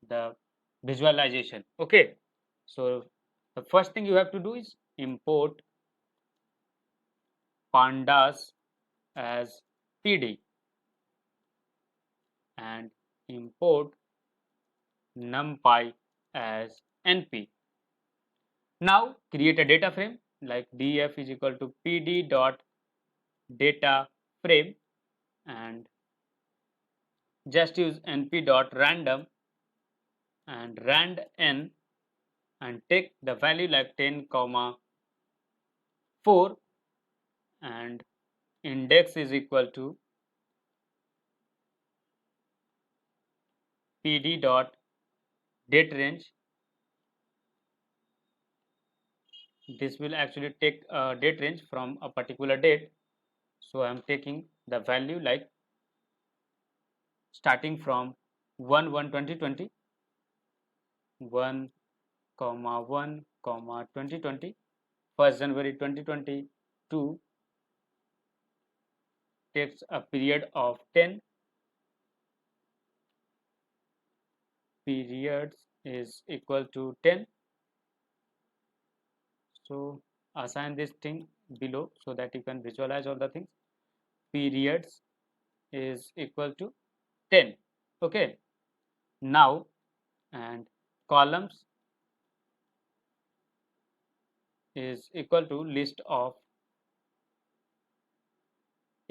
the visualization. Okay, so the first thing you have to do is import pandas as pd and import numpy as np. Now create a data frame like df is equal to pd dot data frame, and just use np dot random and rand n, and take the value like 10 comma 4, and index is equal to pd dot date range. This will actually take a date range from a particular date, so I am taking the value like starting from 1/1/2020, 1 comma 1 comma 2020, 1st January 2022 takes a period of 10 periods is equal to 10. So assign this thing below so that you can visualize all the things. Periods is equal to 10. Okay, now, and columns is equal to list of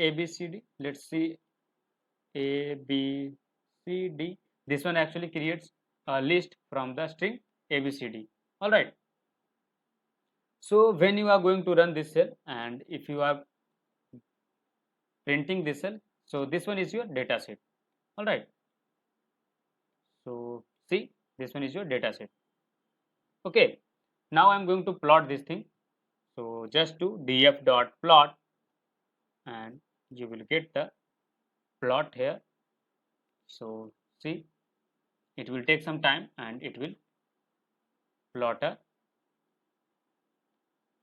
abcd. Let's see, abcd, this one actually creates a list from the string abcd. All right, so when you are going to run this cell, and if you are printing this cell, so this one is your data set. All right, so see, this one is your data set. Okay, now I'm going to plot this thing, so just do df dot plot and you will get the plot here. So see, it will take some time and it will plot a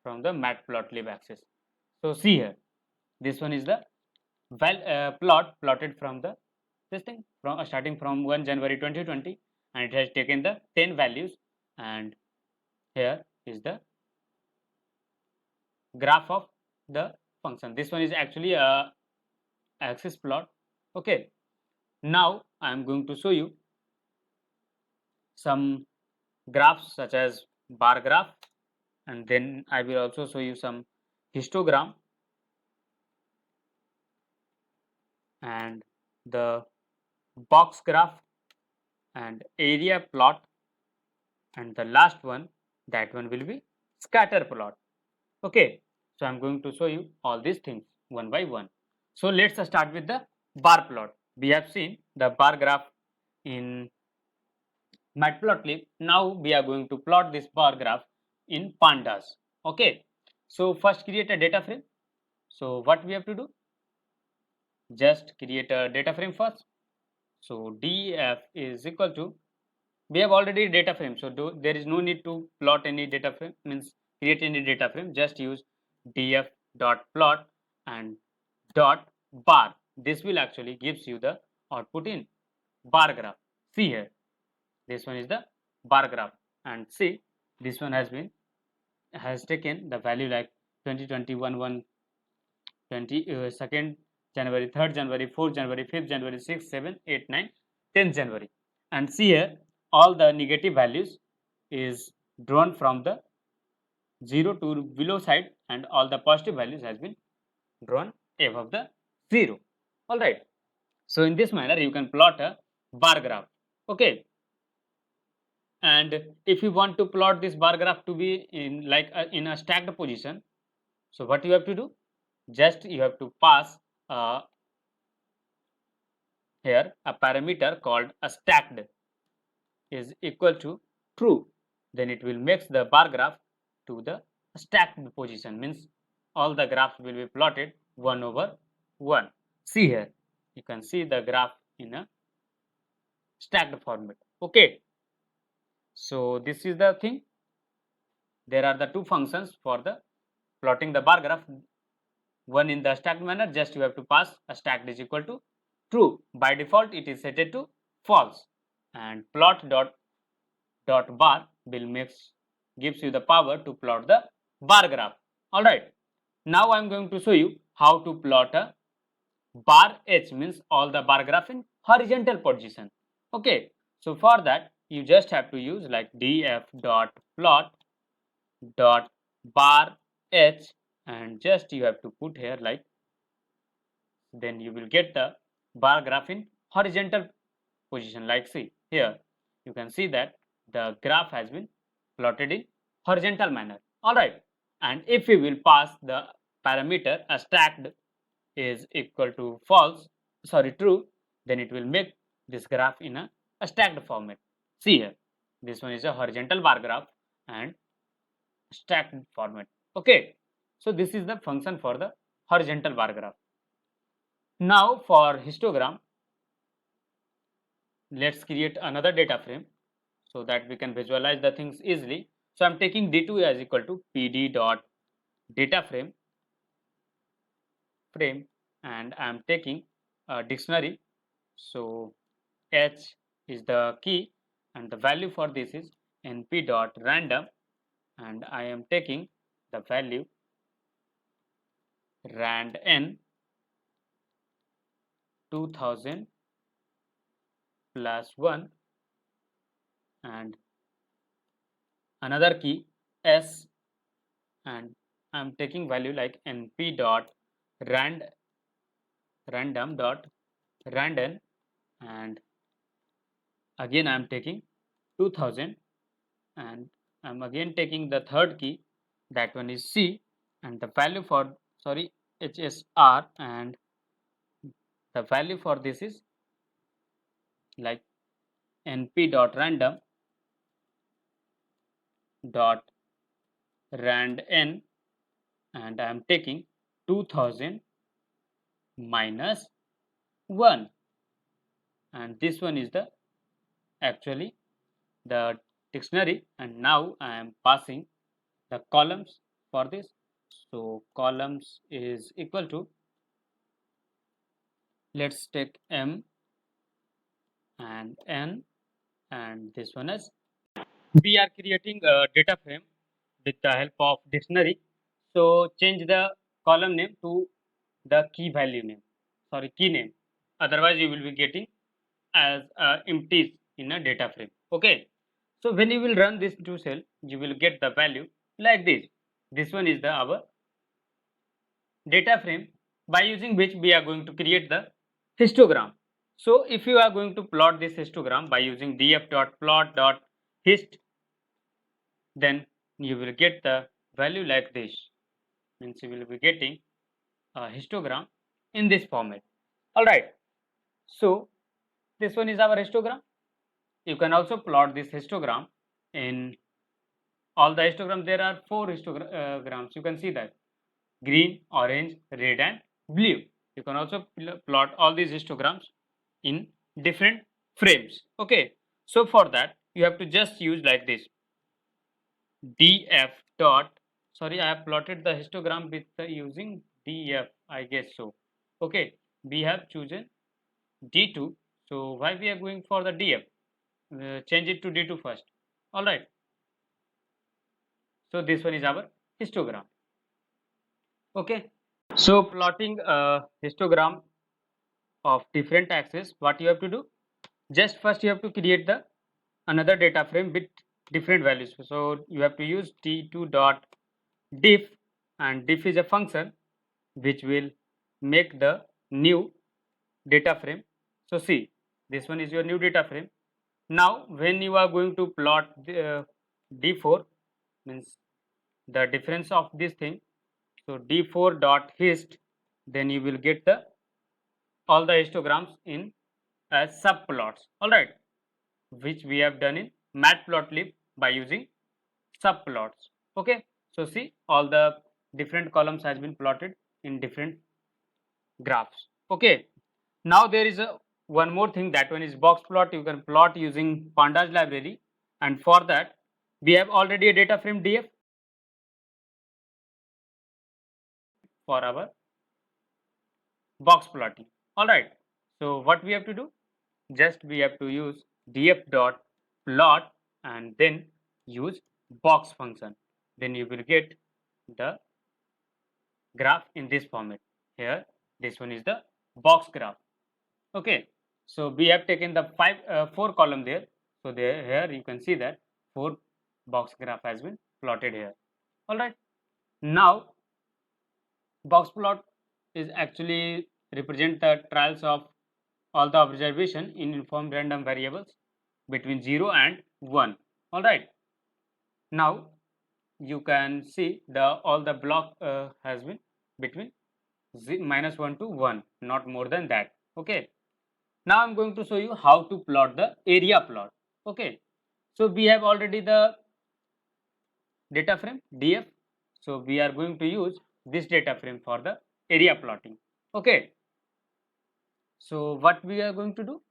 from the matplotlib access. So see here, this one is the plot plotted from the this thing from starting from 1 January 2020, and it has taken the 10 values, and here is the graph of the function. This one is actually a axis plot. Okay, now I am going to show you some graphs such as bar graph, and then I will also show you some histogram and the box graph and area plot, and the last one, that one will be scatter plot. Okay, so I'm going to show you all these things one by one. So let's start with the bar plot. We have seen the bar graph in matplotlib. Now we are going to plot this bar graph in pandas. Okay, so first create a data frame. So what we have to do, just create a data frame first. So df is equal to, we have already data frame, so there is no need to plot any data frame, means create any data frame. Just use df dot plot and dot bar. This will actually gives you the output in bar graph. See here, this one is the bar graph, and see, this one has taken the value like 2021 1 20 2nd January, 3rd January, 4th January, 5th January, 6th, 7th, 8th, 9th, 10th January. And see here, all the negative values is drawn from the 0 to below side, and all the positive values has been drawn above the 0. All right. So in this manner, you can plot a bar graph. Okay. And if you want to plot this bar graph to be in like in a stacked position, so what you have to do? Just you have to pass here a parameter called a stacked is equal to true. Then it will make the bar graph to the stacked position, means all the graphs will be plotted 1 over 1. See here, you can see the graph in a stacked format. Okay, so this is the thing. There are the two functions for the plotting the bar graph. One in the stacked manner, just you have to pass a stacked is equal to true. By default it is set to false, and plot dot bar will gives you the power to plot the bar graph. All right, now I'm going to show you how to plot a bar h, means all the bar graph in horizontal position. Okay, so for that you just have to use like df dot plot dot bar h, and just you have to put here like, then you will get the bar graph in horizontal position. Like see here, you can see that the graph has been plotted in horizontal manner. All right, and if we will pass the parameter a stacked is equal to false, sorry true, then it will make this graph in a stacked format. See here, this one is a horizontal bar graph and stacked format. Okay, so this is the function for the horizontal bar graph. Now for histogram, let's create another data frame so that we can visualize the things easily. So I'm taking d2 as equal to pd dot data frame, and I'm taking a dictionary. So h is the key, and the value for this is np dot random, and I am taking the value rand n 2000 plus 1, and another key s, and I'm taking value like np dot random dot random, and again I'm taking 2000, and I'm again taking the third key, that one is c, and the value for hsr, and the value for this is like np dot random dot rand n, and I am taking 2000 minus 1, and this one is the actually the dictionary, and now I am passing the columns for this. So columns is equal to, let's take m and n, and this one is, we are creating a data frame with the help of dictionary. So change the column name to the key value name, sorry key name, otherwise you will be getting as empties in a data frame. Okay, so when you will run this to cell, you will get the value like this. This one is the our data frame, by using which we are going to create the histogram. So if you are going to plot this histogram by using df.plot.hist, then you will get the value like this, means you will be getting a histogram in this format. All right, so this one is our histogram. You can also plot this histogram in all the histograms. There are 4 histograms. You can see that green, orange, red, and blue. You can also plot all these histograms in different frames. Okay, so for that you have to just use like this df dot, sorry I have plotted the histogram with using df, I guess so. Okay, we have chosen d2, so why we are going for the df, change it to d2 first. All right, so this one is our histogram. Okay, so plotting a histogram of different axes, what you have to do, just first you have to create the another data frame with different values. So you have to use t2 dot diff, and diff is a function which will make the new data frame. So see, this one is your new data frame. Now when you are going to plot the d4, means the difference of this thing, so d4 dot hist, then you will get the all the histograms in as subplots, all right, which we have done in matplotlib by using subplots. Okay, so see, all the different columns has been plotted in different graphs. Okay, now there is a one more thing, that one is box plot. You can plot using pandas library, and for that we have already a data frame df for our box plotting. All right, so what we have to do, just we have to use df dot plot and then use box function, then you will get the graph in this format. Here this one is the box graph. Okay, so we have taken the four column there, so there here you can see that four box graph has been plotted here. All right, now box plot is actually represent the trials of all the observation in informed random variables between 0 and 1. All right, now you can see the all the block has been between -1 to 1, not more than that. Okay, now I'm going to show you how to plot the area plot. Okay, so we have already the data frame df, so we are going to use this data frame for the area plotting. Okay, so what we are going to do,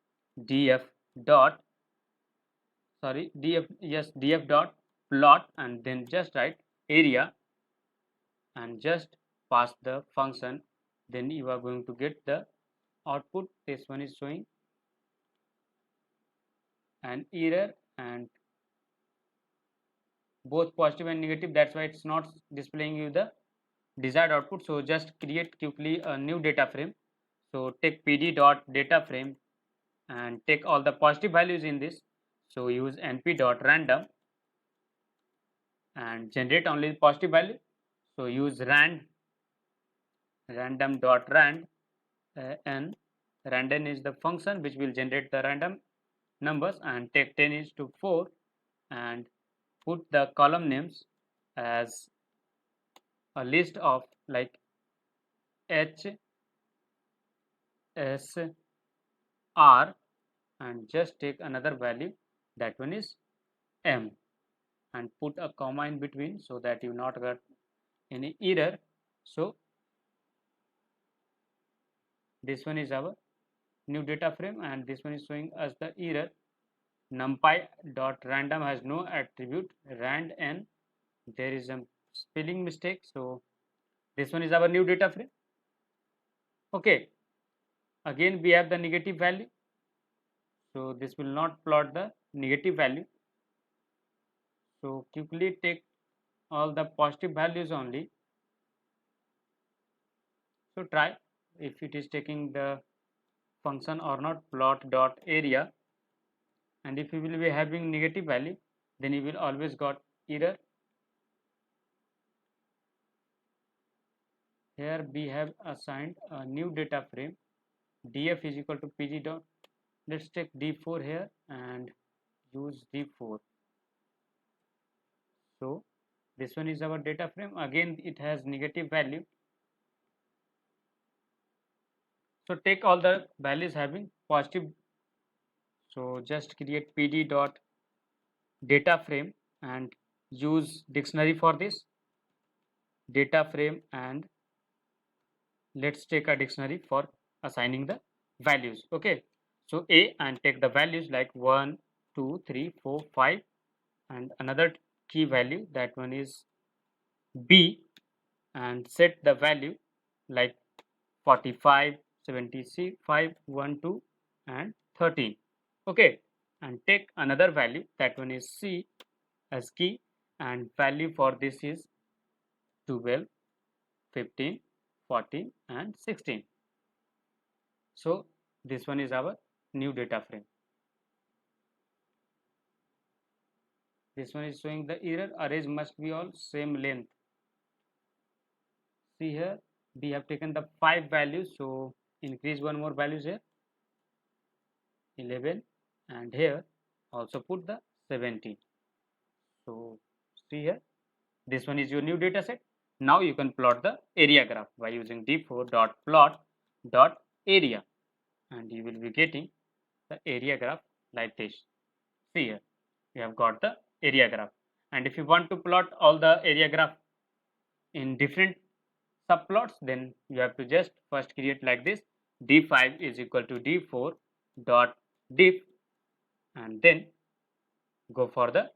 df dot df dot plot, and then just write area and just pass the function, then you are going to get the output. This one is showing an error and both positive and negative, that's why it's not displaying you the desired output. So just create quickly a new data frame. So take pd dot data frame and take all the positive values in this, so use np dot random and generate only positive value. So use random dot rand and random is the function which will generate the random numbers, and take 10 is to 4 and put the column names as a list of like h s r, and just take another value, that one is m, and put a comma in between so that you not get any error. So this one is our new data frame, and this one is showing us the error numpy dot random has no attribute rand n, there is a spelling mistake. So this one is our new data frame. Okay, again we have the negative value, so this will not plot the negative value. So quickly take all the positive values only. So try if it is taking the function or not. Plot dot area, and if you will be having negative value, then you will always got error. Here we have assigned a new data frame df is equal to pg dot, let's take d4 here and use d4. So this one is our data frame, again it has negative value. So take all the values having positive, so just create pd dot data frame and use dictionary for this data frame, and let's take a dictionary for assigning the values. Okay, so a, and take the values like 1 2 3 4 5, and another key value, that one is b, and set the value like 45 75 1 2 and 13. Okay, and take another value, that one is c as key, and value for this is 12 15 14 and 16. So this one is our new data frame. This one is showing the error. Arrays must be all same length. See here, we have taken the 5 values, so increase one more values here, 11, and here also put the 17. So see here, this one is your new data set. Now you can plot the area graph by using d4.plot.area, and you will be getting the area graph like this. See here, we have got the area graph. And if you want to plot all the area graph in different subplots, then you have to just first create like this, d5 is equal to d4 dot diff, and then go for the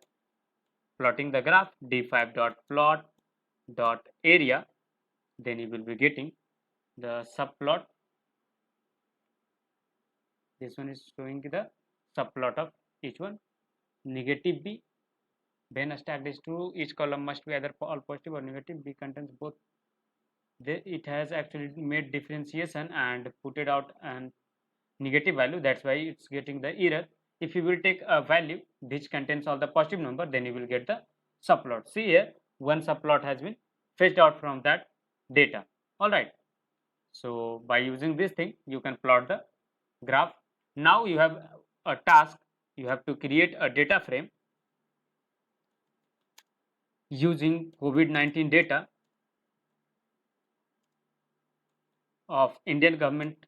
plotting the graph, d5 dot plot dot area, then you will be getting the subplot. This one is showing the subplot of each one. Negative b, when stacked is true, each column must be either all positive or negative. B contains both. It has actually made differentiation and put it out and negative value, that's why it's getting the error. If you will take a value which contains all the positive number, then you will get the subplot. See here, one subplot has been fetched out from that data. All right, so by using this thing you can plot the graph. Now you have a task, you have to create a data frame using COVID-19 data of Indian government,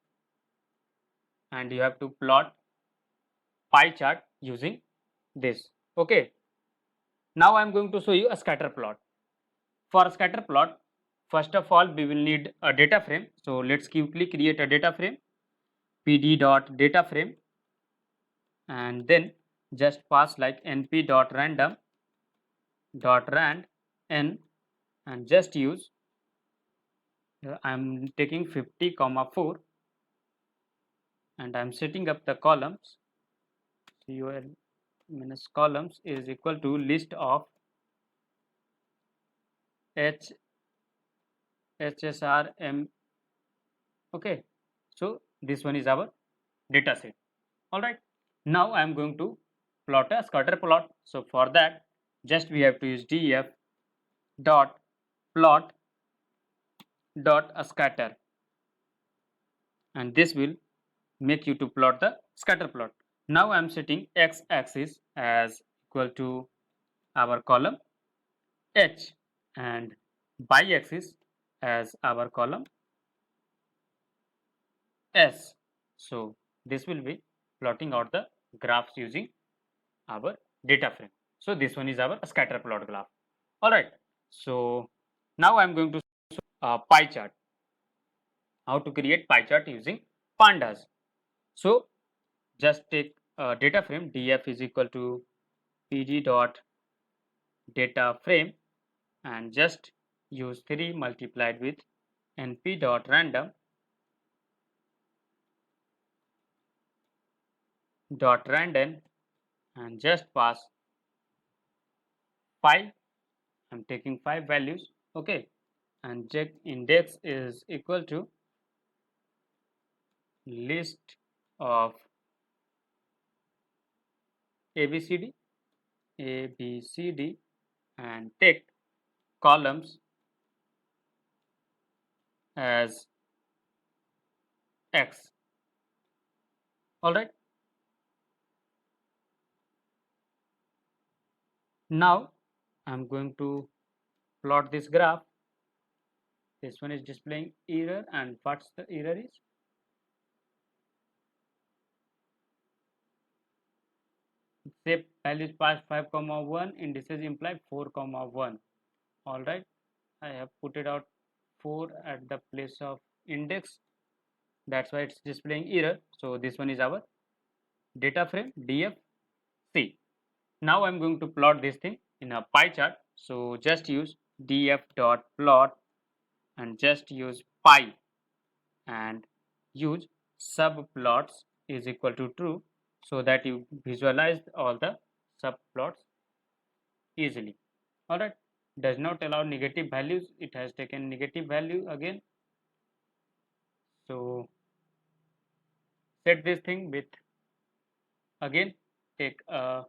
and you have to plot pie chart using this. Okay, now I am going to show you a scatter plot. For a scatter plot, first of all we will need a data frame. So let's quickly create a data frame, pd dot data frame, and then just pass like np dot random dot rand n, and just use I'm taking 50 comma 4, and I'm setting up the columns. Col minus columns is equal to list of h hsrm. Okay, so this one is our data set. All right, now I am going to plot a scatter plot. So for that, just we have to use df dot plot dot a scatter, and this will make you to plot the scatter plot. Now I am setting x axis as equal to our column h, and y axis as our column s. So this will be plotting out the graphs using our data frame. So this one is our scatter plot graph. All right, so now I am going to show pie chart, how to create pie chart using pandas. So just take a data frame, df is equal to pd dot data frame, and just use 3 multiplied with np dot random dot random, and just pass 5. I'm taking 5 values. Okay, and check index is equal to list of abcd and take columns as x. All right, now I'm going to plot this graph. This one is displaying error, and what's the error is? Say values past 5 comma 1, indices imply 4 comma 1. All right, I have put it out 4 at the place of index, that's why it's displaying error. So this one is our data frame dfc. Now I'm going to plot this thing in a pie chart. So just use df dot plot and just use pie, and use subplots is equal to true, so that you visualize all the subplots easily. All right, does not allow negative values, it has taken negative value again. So set this thing with, again take a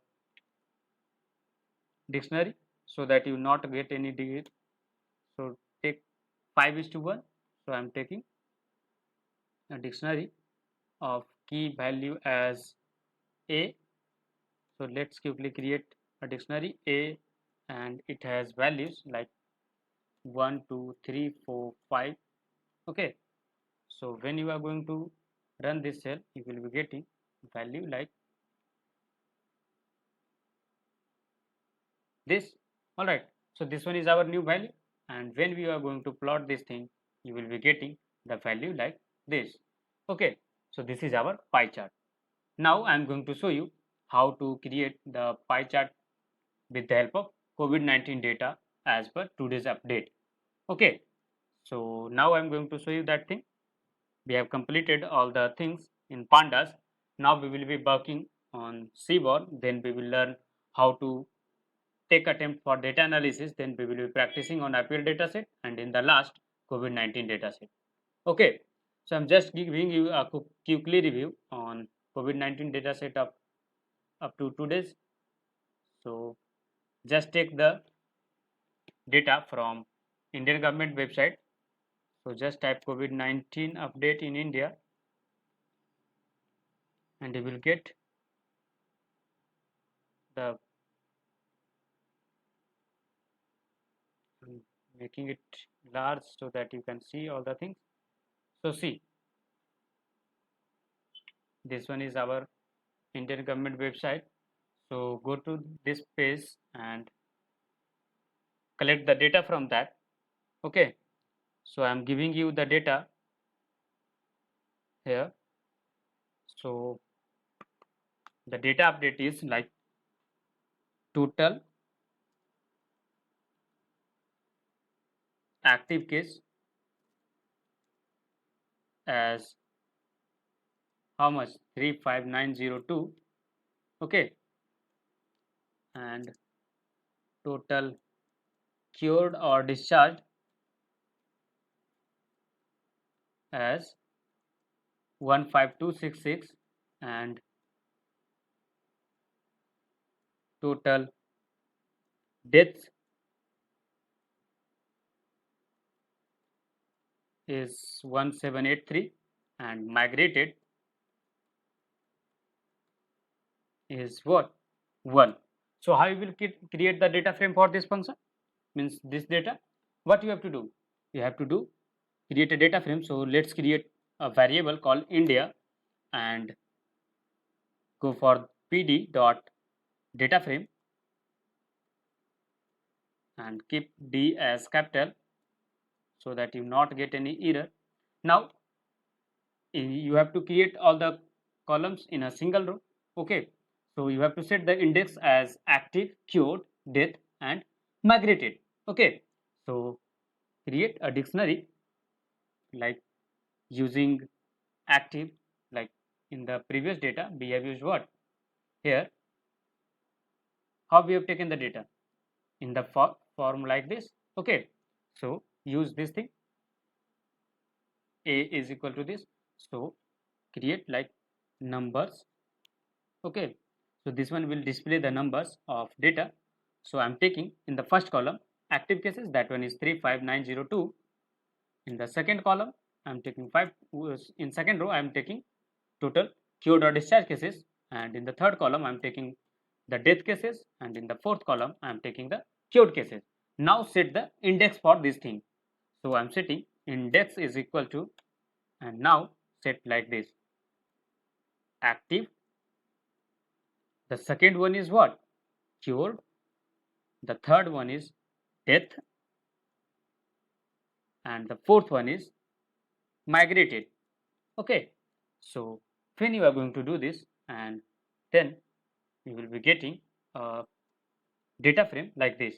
dictionary so that you not get any digit. So take 5:1. So I am taking a dictionary of key value as A. So let's quickly create a dictionary A, and it has values like 1, 2, 3, 4, 5. Okay. So when you are going to run this cell, you will be getting value like this. All right. So this one is our new value, and when we are going to plot this thing, you will be getting the value like this. Okay. So this is our pie chart. Now I am going to show you how to create the pie chart with the help of COVID-19 data as per today's update. Okay. So now I am going to show you that thing. We have completed all the things in pandas. Now we will be working on seaborn. Then we will learn how to take attempt for data analysis. Then we will be practicing on IPL dataset, and in the last COVID-19 dataset. Okay, so I'm just giving you a quickly review on COVID-19 dataset up to 2 days. So just take the data from Indian government website. So just type COVID-19 update in India, and you will get the making it large so that you can see all the things. So see, this one is our Indian government website. So go to this page and collect the data from that. Okay, so I'm giving you the data here. So the data update is like total active case as how much 35902. Okay, and total cured or discharged as 15266, and total deaths is 1783, and migrated is what? 1. So how you will create the data frame for this function? Means this data, what you have to do? You have to do create a data frame. So let's create a variable called India and go for pd dot data frame and keep D as capital so that you not get any error. Now you have to create all the columns in a single row. Okay, so you have to set the index as active, cured, death, and migrated. Okay, so create a dictionary like using active, like in the previous data we have used what? Here how we have taken the data in the form like this. Okay, so use this thing, A is equal to this. So create like numbers. Okay, so this one will display the numbers of data. So I'm taking in the first column active cases, that one is 35902. In the second column I'm taking 5. In second row I'm taking total cured or discharge cases, and in the third column I'm taking the death cases, and in the fourth column I'm taking the cured cases. Now set the index for this thing. So I'm setting index is equal to, and now set like this, active. The second one is what? Cured. The third one is death, and the fourth one is migrated. Okay, so when you are going to do this, and then you will be getting a data frame like this.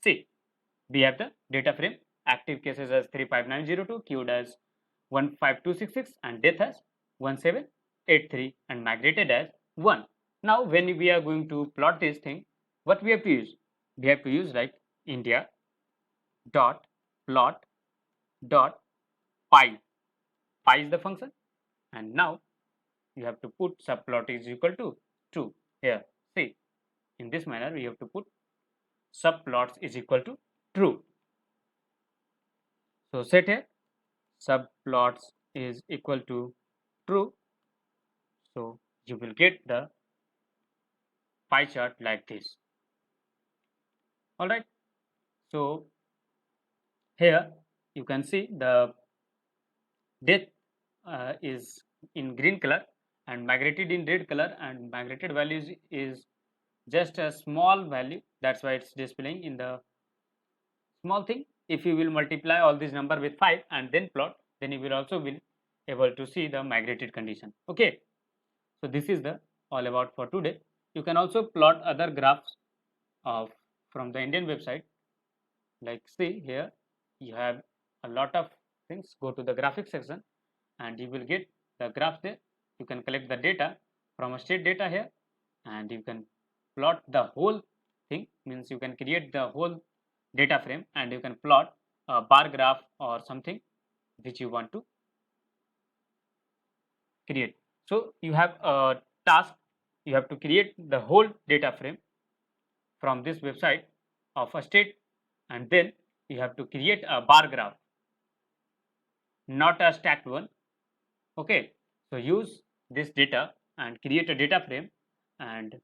See, we have the data frame active cases as 35902, cured as 15266, and death as 1783, and migrated as 1. Now when we are going to plot this thing, what we have to use? We have to use like India dot plot dot pi. Pi is the function, and now you have to put subplot is equal to true here. See, in this manner we have to put subplots is equal to true. So set here subplots is equal to true. So you will get the pie chart like this. All right. So here you can see the depth is in green color and migrated in red color, and migrated values is just a small value. That's why it's displaying in the small thing. If you will multiply all these number with 5 and then plot, then you will also will able to see the migrated condition. Okay. So this is the all about for today. You can also plot other graphs of from the Indian website. Like see here, you have a lot of things. Go to the graphics section and you will get the graphs there. You can collect the data from a state data here, and you can plot the whole thing. Means you can create the whole data frame and you can plot a bar graph or something which you want to create. So you have a task. You have to create the whole data frame from this website of a state, and then you have to create a bar graph, not a stacked one. Okay. So use this data and create a data frame and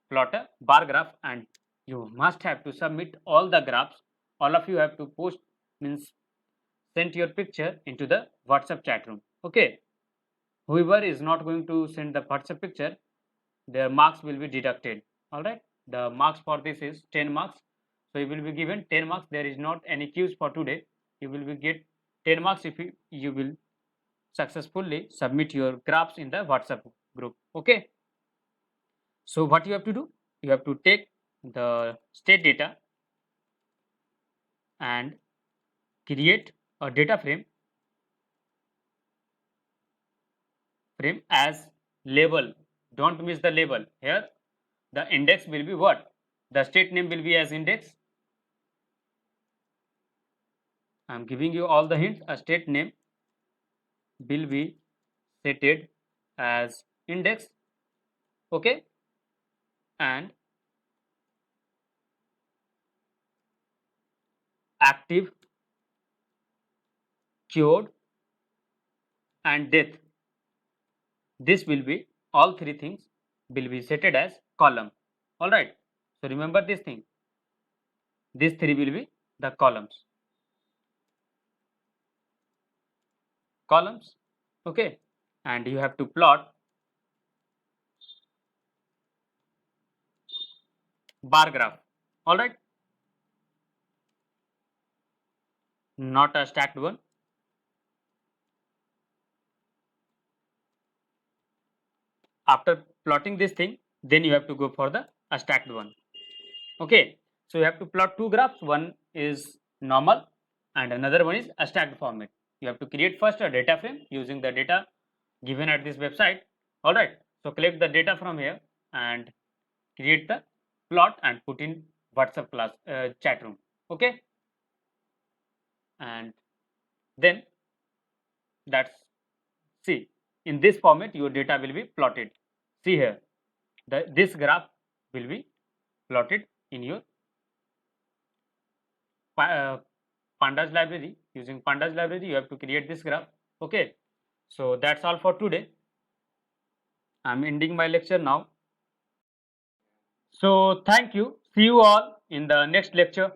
plot a bar graph, and you must have to submit all the graphs. All of you have to post, means send your picture into the WhatsApp chat room. Okay. Whoever is not going to send the WhatsApp picture, their marks will be deducted. All right. The marks for this is 10 marks. So you will be given 10 marks. There is not any quiz for today. You will be get 10 marks if you will successfully submit your graphs in the WhatsApp group. Okay. So what you have to do? You have to take the state data and create a data frame as label. Don't miss the label. Here the index will be what? The state name will be as index. I am giving you all the hints. A state name will be stated as index. Okay. And active, cured, and death. This will be all three things will be setted as column. All right. So remember this thing. These three will be the columns. Columns. Okay. And you have to plot bar graph. All right. Not a stacked one. After plotting this thing, then you have to go for the a stacked one. Okay. So you have to plot two graphs. One is normal and another one is a stacked format. You have to create first a data frame using the data given at this website. All right. So collect the data from here and create the plot and put in WhatsApp class chat room. Okay. And then that's see in this format your data will be plotted. See here, this graph will be plotted in your pandas library. Using pandas library you have to create this graph. Okay. So that's all for today. I'm ending my lecture now. So thank you. See you all in the next lecture.